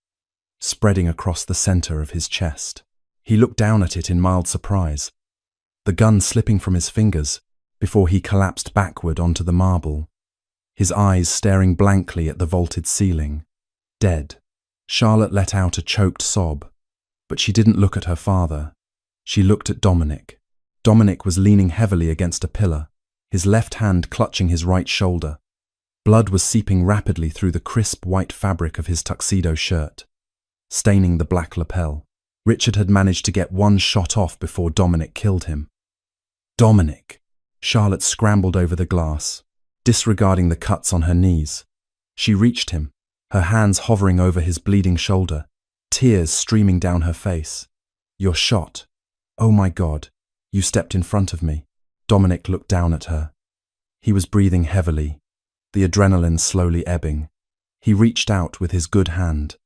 spreading across the center of his chest. He looked down at it in mild surprise, the gun slipping from his fingers before he collapsed backward onto the marble, his eyes staring blankly at the vaulted ceiling. Dead. Charlotte let out a choked sob, but she didn't look at her father. She looked at Dominic. Dominic was leaning heavily against a pillar, his left hand clutching his right shoulder. Blood was seeping rapidly through the crisp white fabric of his tuxedo shirt, staining the black lapel. Richard had managed to get one shot off before Dominic killed him. Dominic! Charlotte scrambled over the glass, disregarding the cuts on her knees. She reached him, her hands hovering over his bleeding shoulder, tears streaming down her face. "You're shot. Oh my God, you stepped in front of me." Dominic looked down at her. He was breathing heavily, the adrenaline slowly ebbing. He reached out with his good hand,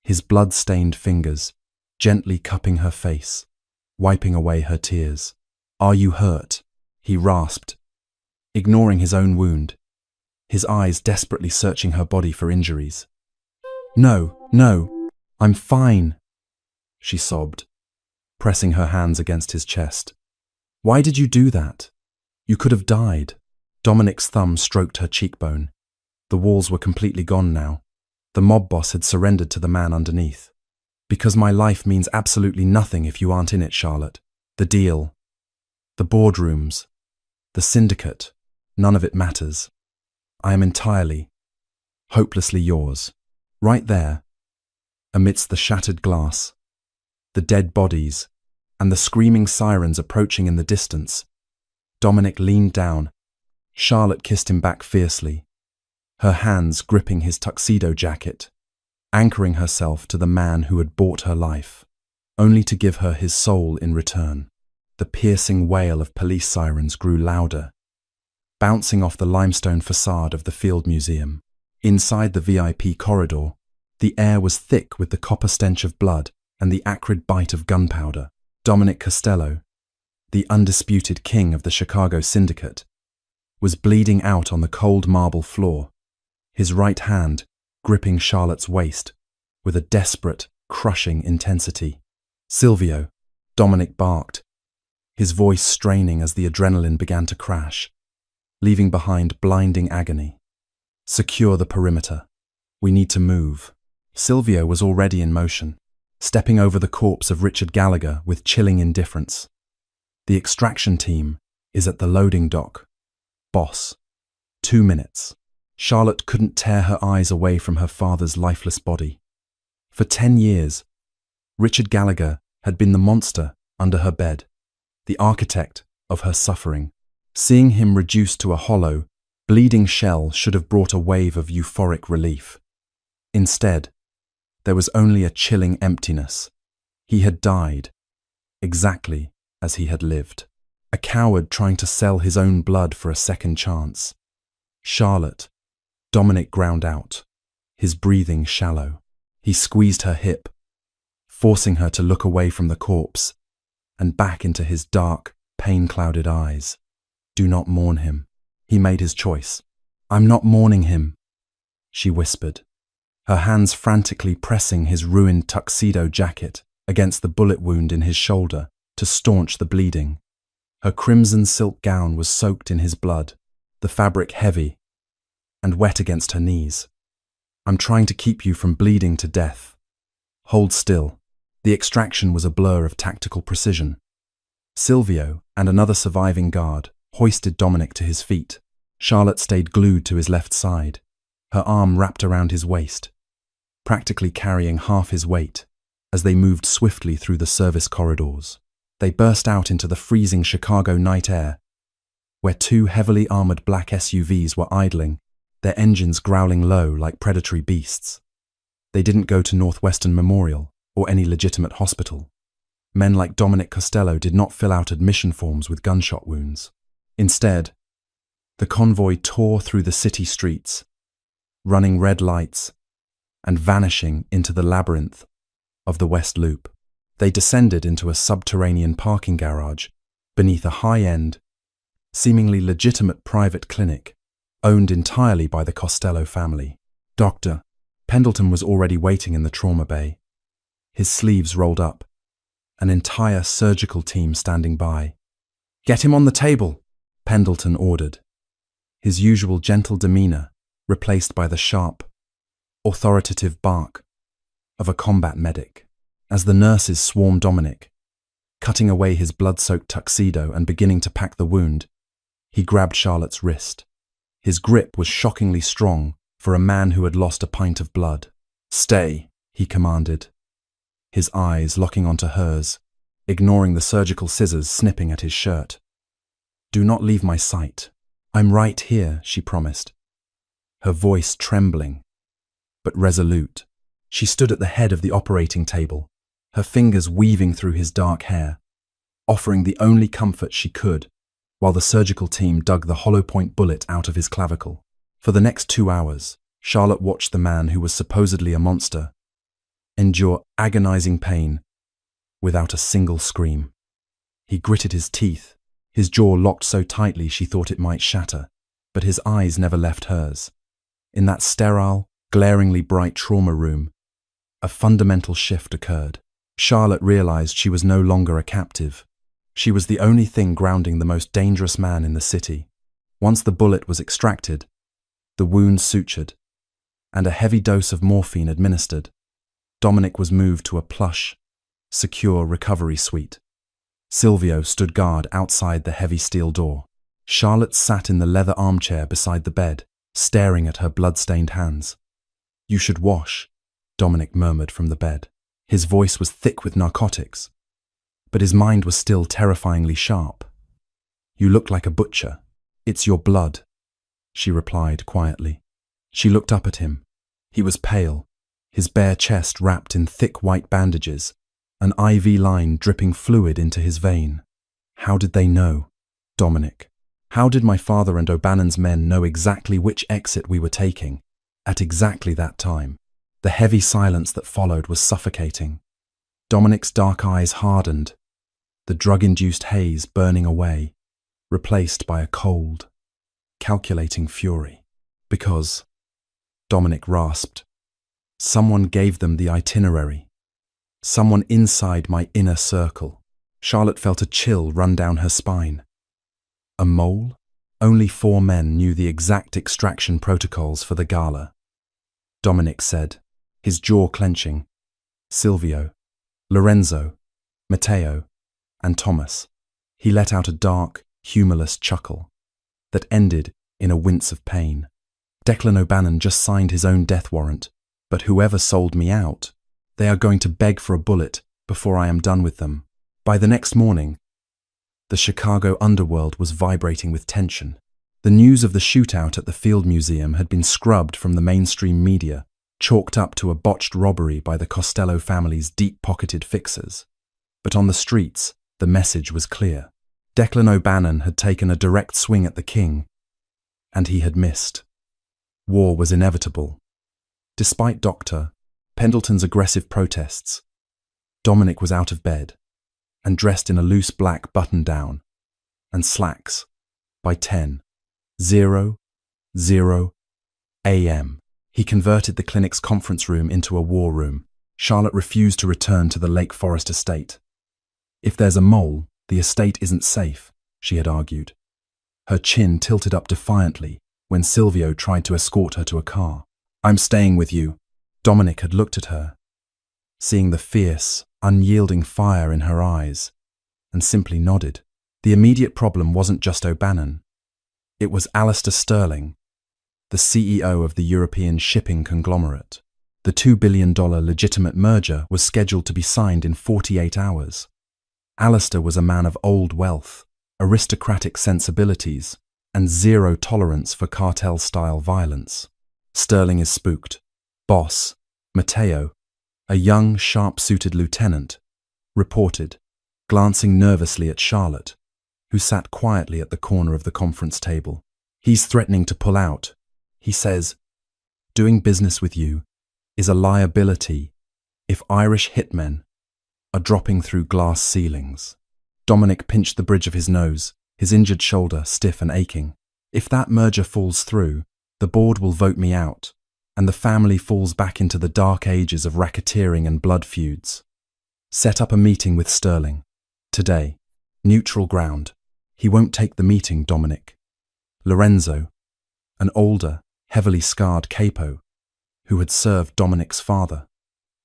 his blood-stained fingers gently cupping her face, wiping away her tears. "Are you hurt?" he rasped, ignoring his own wound, his eyes desperately searching her body for injuries. No, I'm fine," she sobbed, pressing her hands against his chest. "Why did you do that? You could have died." Dominic's thumb stroked her cheekbone. The walls were completely gone now. The mob boss had surrendered to the man underneath. "Because my life means absolutely nothing if you aren't in it, Charlotte. The deal, the boardrooms, the syndicate, none of it matters. I am entirely, hopelessly yours." Right there, amidst the shattered glass, the dead bodies, and the screaming sirens approaching in the distance, Dominic leaned down. Charlotte kissed him back fiercely, her hands gripping his tuxedo jacket, anchoring herself to the man who had bought her life, only to give her his soul in return. The piercing wail of police sirens grew louder, bouncing off the limestone facade of the Field Museum. Inside the VIP corridor, the air was thick with the copper stench of blood and the acrid bite of gunpowder. Dominic Costello, the undisputed king of the Chicago syndicate, was bleeding out on the cold marble floor, his right hand gripping Charlotte's waist with a desperate, crushing intensity. "Silvio," Dominic barked, his voice straining as the adrenaline began to crash, leaving behind blinding agony. "Secure the perimeter. We need to move." Silvio was already in motion, stepping over the corpse of Richard Gallagher with chilling indifference. "The extraction team is at the loading dock. Boss. 2 minutes." Charlotte couldn't tear her eyes away from her father's lifeless body. For 10 years, Richard Gallagher had been the monster under her bed, the architect of her suffering. Seeing him reduced to a hollow, bleeding shell should have brought a wave of euphoric relief. Instead, there was only a chilling emptiness. He had died, exactly as he had lived. A coward trying to sell his own blood for a second chance. Charlotte. Dominic ground out, his breathing shallow. He squeezed her hip, forcing her to look away from the corpse and back into his dark, pain-clouded eyes. Do not mourn him. He made his choice. I'm not mourning him, she whispered, her hands frantically pressing his ruined tuxedo jacket against the bullet wound in his shoulder to staunch the bleeding. Her crimson silk gown was soaked in his blood, the fabric heavy and wet against her knees. I'm trying to keep you from bleeding to death. Hold still. The extraction was a blur of tactical precision. Silvio and another surviving guard hoisted Dominic to his feet. Charlotte stayed glued to his left side, her arm wrapped around his waist, practically carrying half his weight as they moved swiftly through the service corridors. They burst out into the freezing Chicago night air, where two heavily armored black SUVs were idling, their engines growling low like predatory beasts. They didn't go to Northwestern Memorial or any legitimate hospital. Men like Dominic Costello did not fill out admission forms with gunshot wounds. Instead, the convoy tore through the city streets, running red lights and vanishing into the labyrinth of the West Loop. They descended into a subterranean parking garage beneath a high-end, seemingly legitimate private clinic owned entirely by the Costello family. Dr. Pendleton was already waiting in the trauma bay, his sleeves rolled up, an entire surgical team standing by. Get him on the table, Pendleton ordered, his usual gentle demeanor replaced by the sharp, authoritative bark of a combat medic. As the nurses swarmed Dominic, cutting away his blood-soaked tuxedo and beginning to pack the wound, he grabbed Charlotte's wrist. His grip was shockingly strong for a man who had lost a pint of blood. Stay, he commanded, his eyes locking onto hers, ignoring the surgical scissors snipping at his shirt. Do not leave my sight. I'm right here, she promised, her voice trembling, but resolute. She stood at the head of the operating table, her fingers weaving through his dark hair, offering the only comfort she could, while the surgical team dug the hollow-point bullet out of his clavicle. For the next 2 hours, Charlotte watched the man who was supposedly a monster endure agonizing pain without a single scream. He gritted his teeth, his jaw locked so tightly she thought it might shatter, but his eyes never left hers. In that sterile, glaringly bright trauma room, a fundamental shift occurred. Charlotte realized she was no longer a captive. She was the only thing grounding the most dangerous man in the city. Once the bullet was extracted, the wound sutured, and a heavy dose of morphine administered, Dominic was moved to a plush, secure recovery suite. Silvio stood guard outside the heavy steel door. Charlotte sat in the leather armchair beside the bed, staring at her blood-stained hands. You should wash, Dominic murmured from the bed. His voice was thick with narcotics, but his mind was still terrifyingly sharp. You look like a butcher. It's your blood, she replied quietly. She looked up at him. He was pale, his bare chest wrapped in thick white bandages, an IV line dripping fluid into his vein. How did they know? Dominic. How did my father and O'Bannon's men know exactly which exit we were taking, at exactly that time? The heavy silence that followed was suffocating. Dominic's dark eyes hardened, the drug-induced haze burning away, replaced by a cold, calculating fury. Because, Dominic rasped, someone gave them the itinerary. Someone inside my inner circle. Charlotte felt a chill run down her spine. A mole? Only 4 men knew the exact extraction protocols for the gala. Dominic said, his jaw clenching. Silvio, Lorenzo, Matteo, and Thomas. He let out a dark, humorless chuckle that ended in a wince of pain. Declan O'Bannon just signed his own death warrant, but whoever sold me out, they are going to beg for a bullet before I am done with them. By the next morning, the Chicago underworld was vibrating with tension. The news of the shootout at the Field Museum had been scrubbed from the mainstream media, chalked up to a botched robbery by the Costello family's deep-pocketed fixers. But on the streets, The message was clear. Declan O'Bannon had taken a direct swing at the king, and he had missed. War was inevitable. Despite Dr. Pendleton's aggressive protests, Dominic was out of bed and dressed in a loose black button-down and slacks by 10:00 a.m. He converted the clinic's conference room into a war room. Charlotte refused to return to the Lake Forest estate. If there's a mole, the estate isn't safe, she had argued. Her chin tilted up defiantly when Silvio tried to escort her to a car. "I'm staying with you." Dominic had looked at her, seeing the fierce, unyielding fire in her eyes, and simply nodded. The immediate problem wasn't just O'Bannon. It was Alistair Sterling, the CEO of the European shipping conglomerate. The $2 billion legitimate merger was scheduled to be signed in 48 hours. Alistair was a man of old wealth, aristocratic sensibilities, and zero tolerance for cartel-style violence. Sterling is spooked. Boss, Matteo, a young, sharp-suited lieutenant, reported, glancing nervously at Charlotte, who sat quietly at the corner of the conference table. "He's threatening to pull out. He says, doing business with you is a liability if Irish hitmen are dropping through glass ceilings." Dominic pinched the bridge of his nose, his injured shoulder stiff and aching. "If that merger falls through, the board will vote me out, and the family falls back into the dark ages of racketeering and blood feuds. Set up a meeting with Sterling. Today. Neutral ground." "He won't take the meeting, Dominic." Lorenzo, an older, heavily scarred capo, who had served Dominic's father,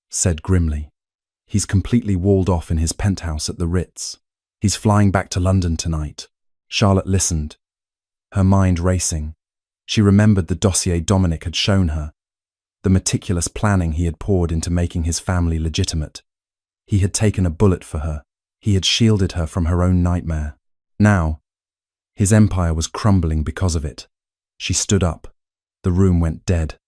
said grimly. "He's completely walled off in his penthouse at the Ritz. He's flying back to London tonight." Charlotte listened, her mind racing. She remembered the dossier Dominic had shown her, the meticulous planning he had poured into making his family legitimate. He had taken a bullet for her. He had shielded her from her own nightmare. Now, his empire was crumbling because of it. She stood up. The room went dead,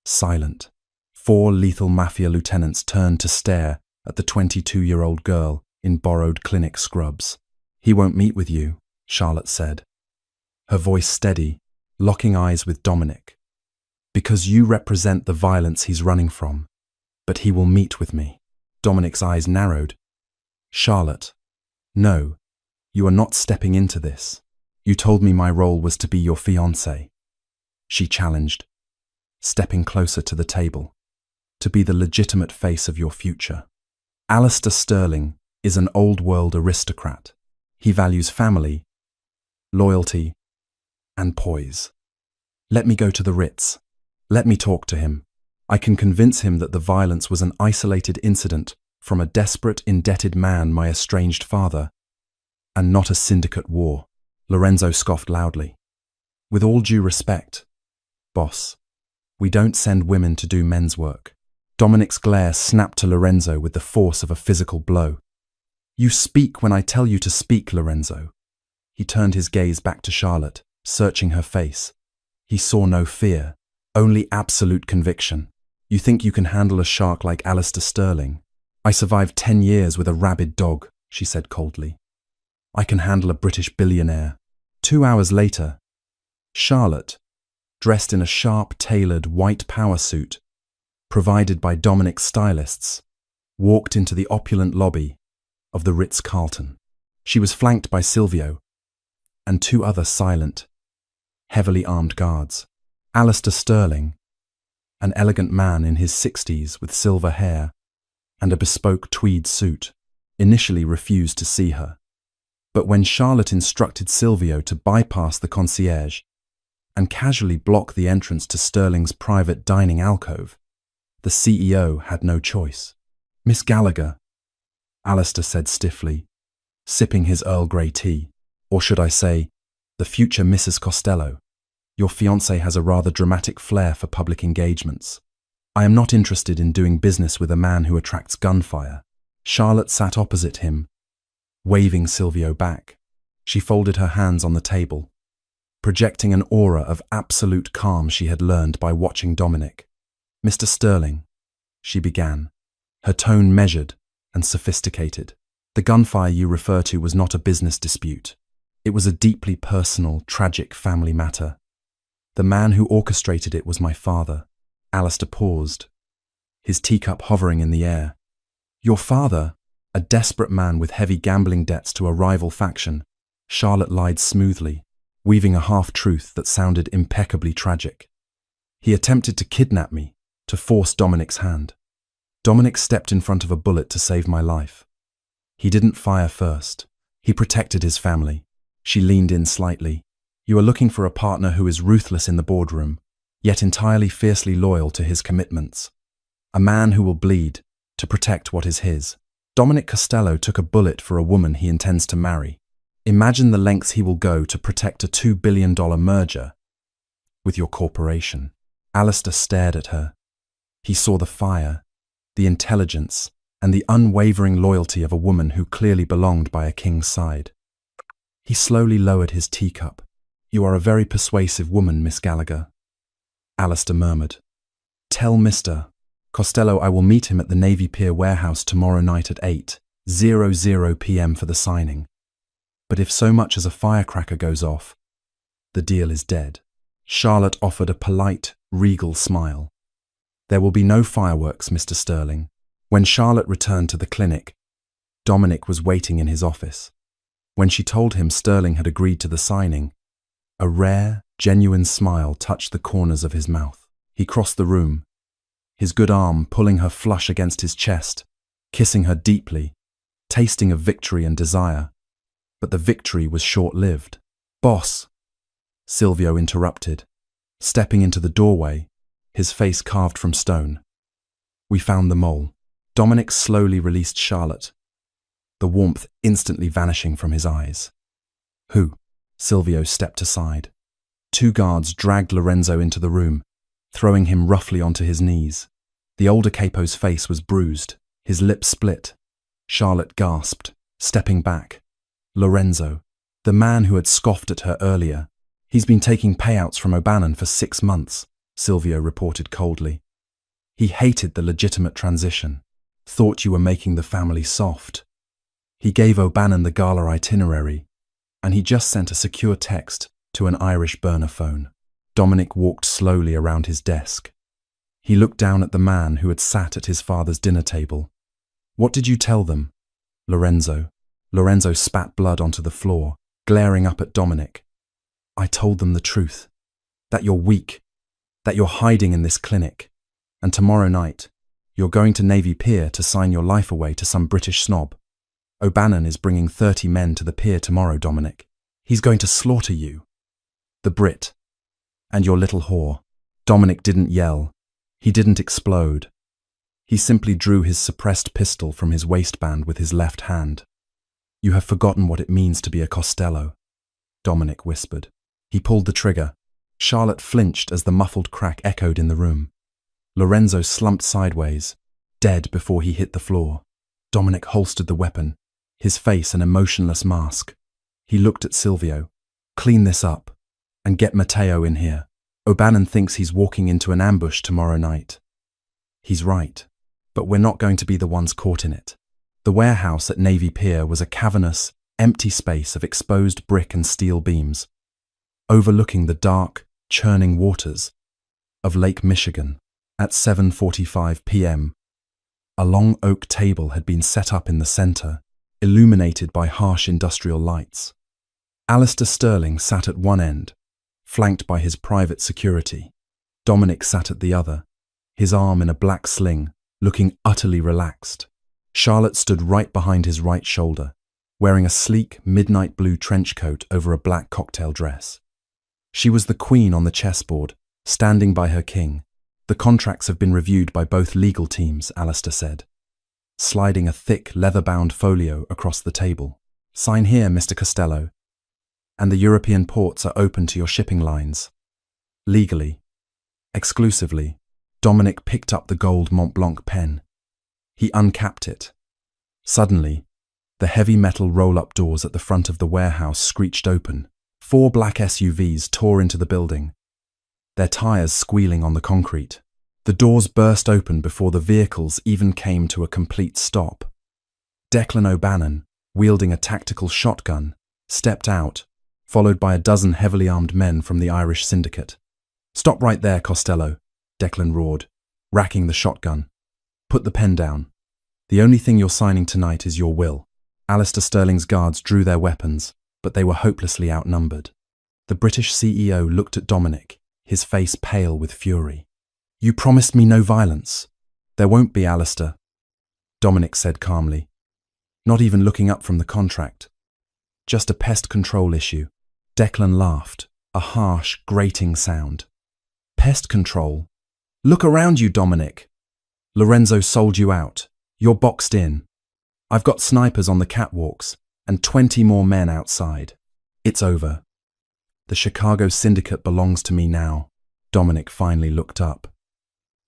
silent. 4 lethal mafia lieutenants turned to stare at the 22-year-old girl in borrowed clinic scrubs. "He won't meet with you," Charlotte said, her voice steady, locking eyes with Dominic. "Because you represent the violence he's running from. But he will meet with me." Dominic's eyes narrowed. "Charlotte, no, you are not stepping into this. You told me my role was to be your fiancé," she challenged, stepping closer to the table. "To be the legitimate face of your future. Alistair Sterling is an old-world aristocrat. He values family, loyalty, and poise. Let me go to the Ritz. Let me talk to him. I can convince him that the violence was an isolated incident from a desperate, indebted man, my estranged father, and not a syndicate war." Lorenzo scoffed loudly. "With all due respect, boss, we don't send women to do men's work." Dominic's glare snapped to Lorenzo with the force of a physical blow. "You speak when I tell you to speak, Lorenzo." He turned his gaze back to Charlotte, searching her face. He saw no fear, only absolute conviction. "You think you can handle a shark like Alistair Sterling?" "I survived 10 years with a rabid dog," she said coldly. "I can handle a British billionaire." 2 hours later, Charlotte, dressed in a sharp, tailored white power suit, provided by Dominic's stylists, walked into the opulent lobby of the Ritz-Carlton. She was flanked by Silvio and 2 other silent, heavily armed guards. Alistair Sterling, an elegant man in his 60s with silver hair and a bespoke tweed suit, initially refused to see her. But when Charlotte instructed Silvio to bypass the concierge and casually block the entrance to Sterling's private dining alcove, the CEO had no choice. "Miss Gallagher," Alistair said stiffly, sipping his Earl Grey tea, "or should I say, the future Mrs. Costello. Your fiancé has a rather dramatic flair for public engagements. I am not interested in doing business with a man who attracts gunfire." Charlotte sat opposite him, waving Silvio back. She folded her hands on the table, projecting an aura of absolute calm she had learned by watching Dominic. "Mr. Sterling," she began, her tone measured and sophisticated. The gunfire you refer to was not a business dispute. It was a deeply personal, tragic family matter. The man who orchestrated it was my father. Alistair paused, his teacup hovering in the air. Your father, a desperate man with heavy gambling debts to a rival faction, Charlotte lied smoothly, weaving a half-truth that sounded impeccably tragic. He attempted to kidnap me, to force Dominic's hand. Dominic stepped in front of a bullet to save my life. He didn't fire first. He protected his family. She leaned in slightly. You are looking for a partner who is ruthless in the boardroom, yet entirely fiercely loyal to his commitments. A man who will bleed to protect what is his. Dominic Costello took a bullet for a woman he intends to marry. Imagine the lengths he will go to protect a $2 billion merger with your corporation. Alistair stared at her. He saw the fire, the intelligence, and the unwavering loyalty of a woman who clearly belonged by a king's side. He slowly lowered his teacup. You are a very persuasive woman, Miss Gallagher. Alistair murmured. Tell Mr. Costello I will meet him at the Navy Pier warehouse tomorrow night at 8:00 p.m. for the signing. But if so much as a firecracker goes off, the deal is dead. Charlotte offered a polite, regal smile. There will be no fireworks, Mr. Sterling. When Charlotte returned to the clinic, Dominic was waiting in his office. When she told him Sterling had agreed to the signing, a rare, genuine smile touched the corners of his mouth. He crossed the room, his good arm pulling her flush against his chest, kissing her deeply, tasting of victory and desire. But the victory was short-lived. Boss, Silvio interrupted, stepping into the doorway, his face carved from stone. We found the mole. Dominic slowly released Charlotte, the warmth instantly vanishing from his eyes. Who? Silvio stepped aside. 2 guards dragged Lorenzo into the room, throwing him roughly onto his knees. The older capo's face was bruised, his lips split. Charlotte gasped, stepping back. Lorenzo, the man who had scoffed at her earlier. He's been taking payouts from O'Bannon for 6 months, Silvio reported coldly. He hated the legitimate transition. Thought you were making the family soft. He gave O'Bannon the gala itinerary, and he just sent a secure text to an Irish burner phone. Dominic walked slowly around his desk. He looked down at the man who had sat at his father's dinner table. What did you tell them? Lorenzo spat blood onto the floor, glaring up at Dominic. I told them the truth. That you're weak. That you're hiding in this clinic. And tomorrow night, you're going to Navy Pier to sign your life away to some British snob. O'Bannon is bringing 30 men to the pier tomorrow, Dominic. He's going to slaughter you. The Brit. And your little whore. Dominic didn't yell. He didn't explode. He simply drew his suppressed pistol from his waistband with his left hand. You have forgotten what it means to be a Costello, Dominic whispered. He pulled the trigger. Charlotte flinched as the muffled crack echoed in the room. Lorenzo slumped sideways, dead before he hit the floor. Dominic holstered the weapon, his face an emotionless mask. He looked at Silvio. Clean this up, and get Matteo in here. O'Bannon thinks he's walking into an ambush tomorrow night. He's right, but we're not going to be the ones caught in it. The warehouse at Navy Pier was a cavernous, empty space of exposed brick and steel beams, overlooking the dark, churning waters of Lake Michigan. At 7:45 p.m., a long oak table had been set up in the center, illuminated by harsh industrial lights. Alistair Sterling sat at one end, flanked by his private security. Dominic sat at the other, his arm in a black sling, looking utterly relaxed. Charlotte stood right behind his right shoulder, wearing a sleek midnight blue trench coat over a black cocktail dress. She was the queen on the chessboard, standing by her king. The contracts have been reviewed by both legal teams, Alistair said, sliding a thick leather-bound folio across the table. Sign here, Mr. Costello, and the European ports are open to your shipping lines. Legally. Exclusively. Dominic picked up the gold Mont Blanc pen. He uncapped it. Suddenly, the heavy metal roll-up doors at the front of the warehouse screeched open. 4 black SUVs tore into the building, their tires squealing on the concrete. The doors burst open before the vehicles even came to a complete stop. Declan O'Bannon, wielding a tactical shotgun, stepped out, followed by a dozen heavily armed men from the Irish syndicate. "Stop right there, Costello," Declan roared, racking the shotgun. "Put the pen down. The only thing you're signing tonight is your will." Alistair Sterling's guards drew their weapons, but they were hopelessly outnumbered. The British CEO looked at Dominic, his face pale with fury. "You promised me no violence." "There won't be, Alistair," Dominic said calmly, not even looking up from the contract. "Just a pest control issue." Declan laughed, a harsh, grating sound. "Pest control? Look around you, Dominic. Lorenzo sold you out. You're boxed in. I've got snipers on the catwalks and 20 more men outside. It's over. The Chicago syndicate belongs to me now." Dominic finally looked up.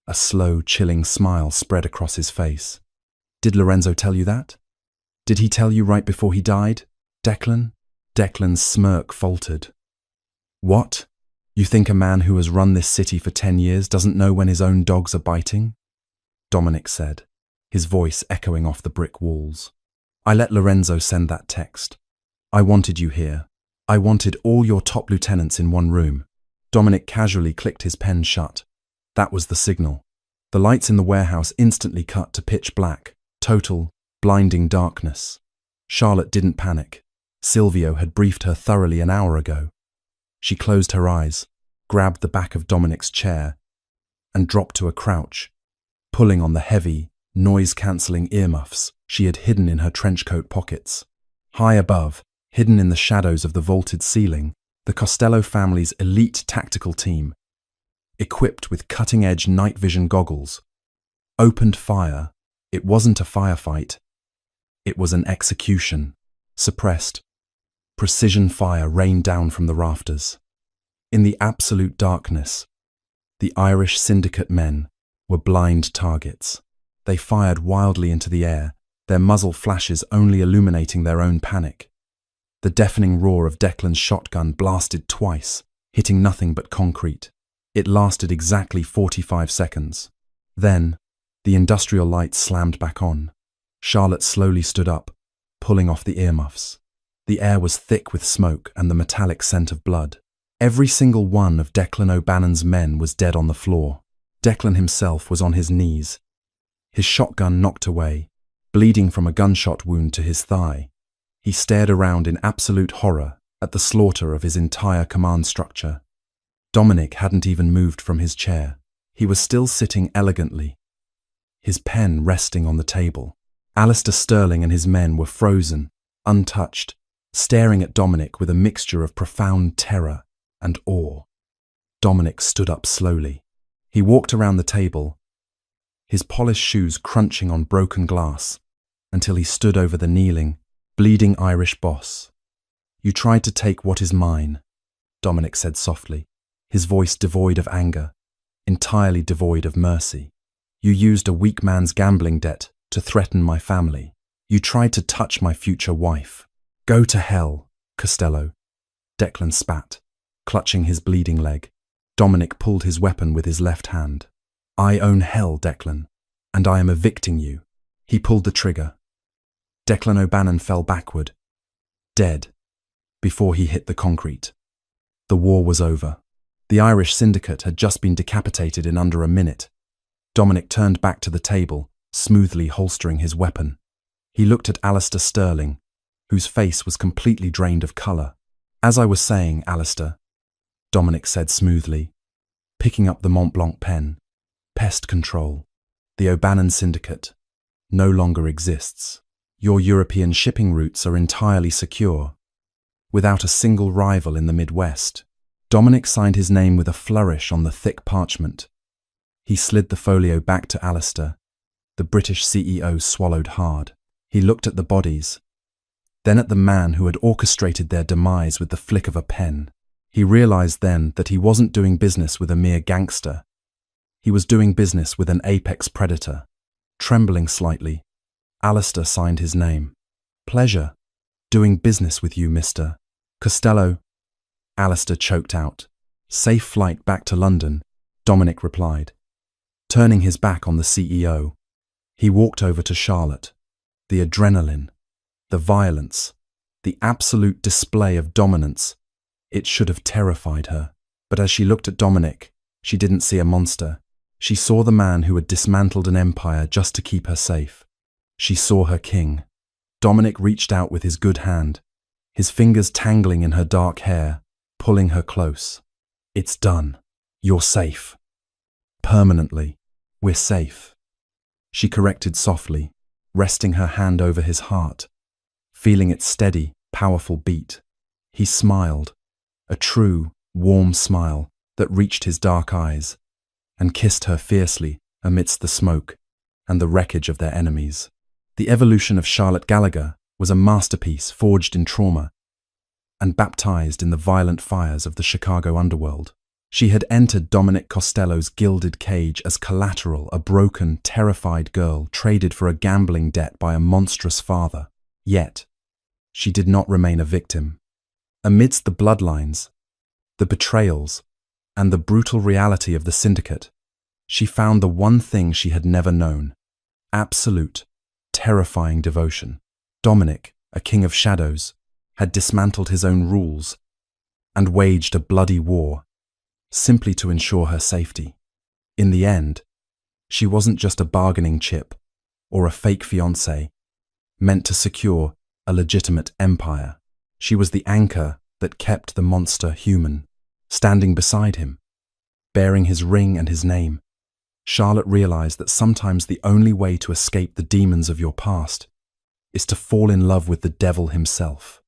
A slow, chilling smile spread across his face. "Did Lorenzo tell you that? Did he tell you right before he died, Declan?" Declan's smirk faltered. "What? You think a man who has run this city for 10 years doesn't know when his own dogs are biting?" Dominic said, his voice echoing off the brick walls. "I let Lorenzo send that text. I wanted you here. I wanted all your top lieutenants in one room." Dominic casually clicked his pen shut. That was the signal. The lights in the warehouse instantly cut to pitch black, total, blinding darkness. Charlotte didn't panic. Silvio had briefed her thoroughly an hour ago. She closed her eyes, grabbed the back of Dominic's chair, and dropped to a crouch, pulling on the heavy, noise-cancelling earmuffs she had hidden in her trench coat pockets. High above, hidden in the shadows of the vaulted ceiling, the Costello family's elite tactical team, equipped with cutting-edge night vision goggles, opened fire. It wasn't a firefight. It was an execution. Suppressed, precision fire rained down from the rafters. In the absolute darkness, the Irish syndicate men were blind targets. They fired wildly into the air, their muzzle flashes only illuminating their own panic. The deafening roar of Declan's shotgun blasted twice, hitting nothing but concrete. It lasted exactly 45 seconds. Then, the industrial lights slammed back on. Charlotte slowly stood up, pulling off the earmuffs. The air was thick with smoke and the metallic scent of blood. Every single one of Declan O'Bannon's men was dead on the floor. Declan himself was on his knees, his shotgun knocked away, bleeding from a gunshot wound to his thigh. He stared around in absolute horror at the slaughter of his entire command structure. Dominic hadn't even moved from his chair. He was still sitting elegantly, his pen resting on the table. Alistair Sterling and his men were frozen, untouched, staring at Dominic with a mixture of profound terror and awe. Dominic stood up slowly. He walked around the table, his polished shoes crunching on broken glass, until he stood over the kneeling, bleeding Irish boss. "You tried to take what is mine," Dominic said softly, his voice devoid of anger, entirely devoid of mercy. "You used a weak man's gambling debt to threaten my family. You tried to touch my future wife. Go to hell, Costello." Declan spat, clutching his bleeding leg. Dominic pulled his weapon with his left hand. "I own hell, Declan, and I am evicting you." He pulled the trigger. Declan O'Bannon fell backward, dead, before he hit the concrete. The war was over. The Irish syndicate had just been decapitated in under a minute. Dominic turned back to the table, smoothly holstering his weapon. He looked at Alistair Sterling, whose face was completely drained of colour. "As I was saying, Alistair," Dominic said smoothly, picking up the Mont Blanc pen, "pest control. The O'Bannon syndicate no longer exists. Your European shipping routes are entirely secure, without a single rival in the Midwest." Dominic signed his name with a flourish on the thick parchment. He slid the folio back to Alistair. The British CEO swallowed hard. He looked at the bodies, then at the man who had orchestrated their demise with the flick of a pen. He realized then that he wasn't doing business with a mere gangster. He was doing business with an apex predator. Trembling slightly, Alistair signed his name. "Pleasure doing business with you, Mr. Costello." Alistair choked out. "Safe flight back to London," Dominic replied. Turning his back on the CEO, he walked over to Charlotte. The adrenaline, the violence, the absolute display of dominance. It should have terrified her. But as she looked at Dominic, she didn't see a monster. She saw the man who had dismantled an empire just to keep her safe. She saw her king. Dominic reached out with his good hand, his fingers tangling in her dark hair, pulling her close. It's done. You're safe. Permanently. We're safe. She corrected softly, resting her hand over his heart, feeling its steady, powerful beat. He smiled, a true, warm smile that reached his dark eyes, and kissed her fiercely amidst the smoke and the wreckage of their enemies. The evolution of Charlotte Gallagher was a masterpiece forged in trauma and baptized in the violent fires of the Chicago underworld. She had entered Dominic Costello's gilded cage as collateral, a broken, terrified girl traded for a gambling debt by a monstrous father. Yet, she did not remain a victim. Amidst the bloodlines, the betrayals, and the brutal reality of the syndicate, she found the one thing she had never known: absolute, terrifying devotion. Dominic, a king of shadows, had dismantled his own rules and waged a bloody war simply to ensure her safety. In the end, she wasn't just a bargaining chip or a fake fiancé meant to secure a legitimate empire. She was the anchor that kept the monster human, standing beside him, bearing his ring and his name. Charlotte realized that sometimes the only way to escape the demons of your past is to fall in love with the devil himself.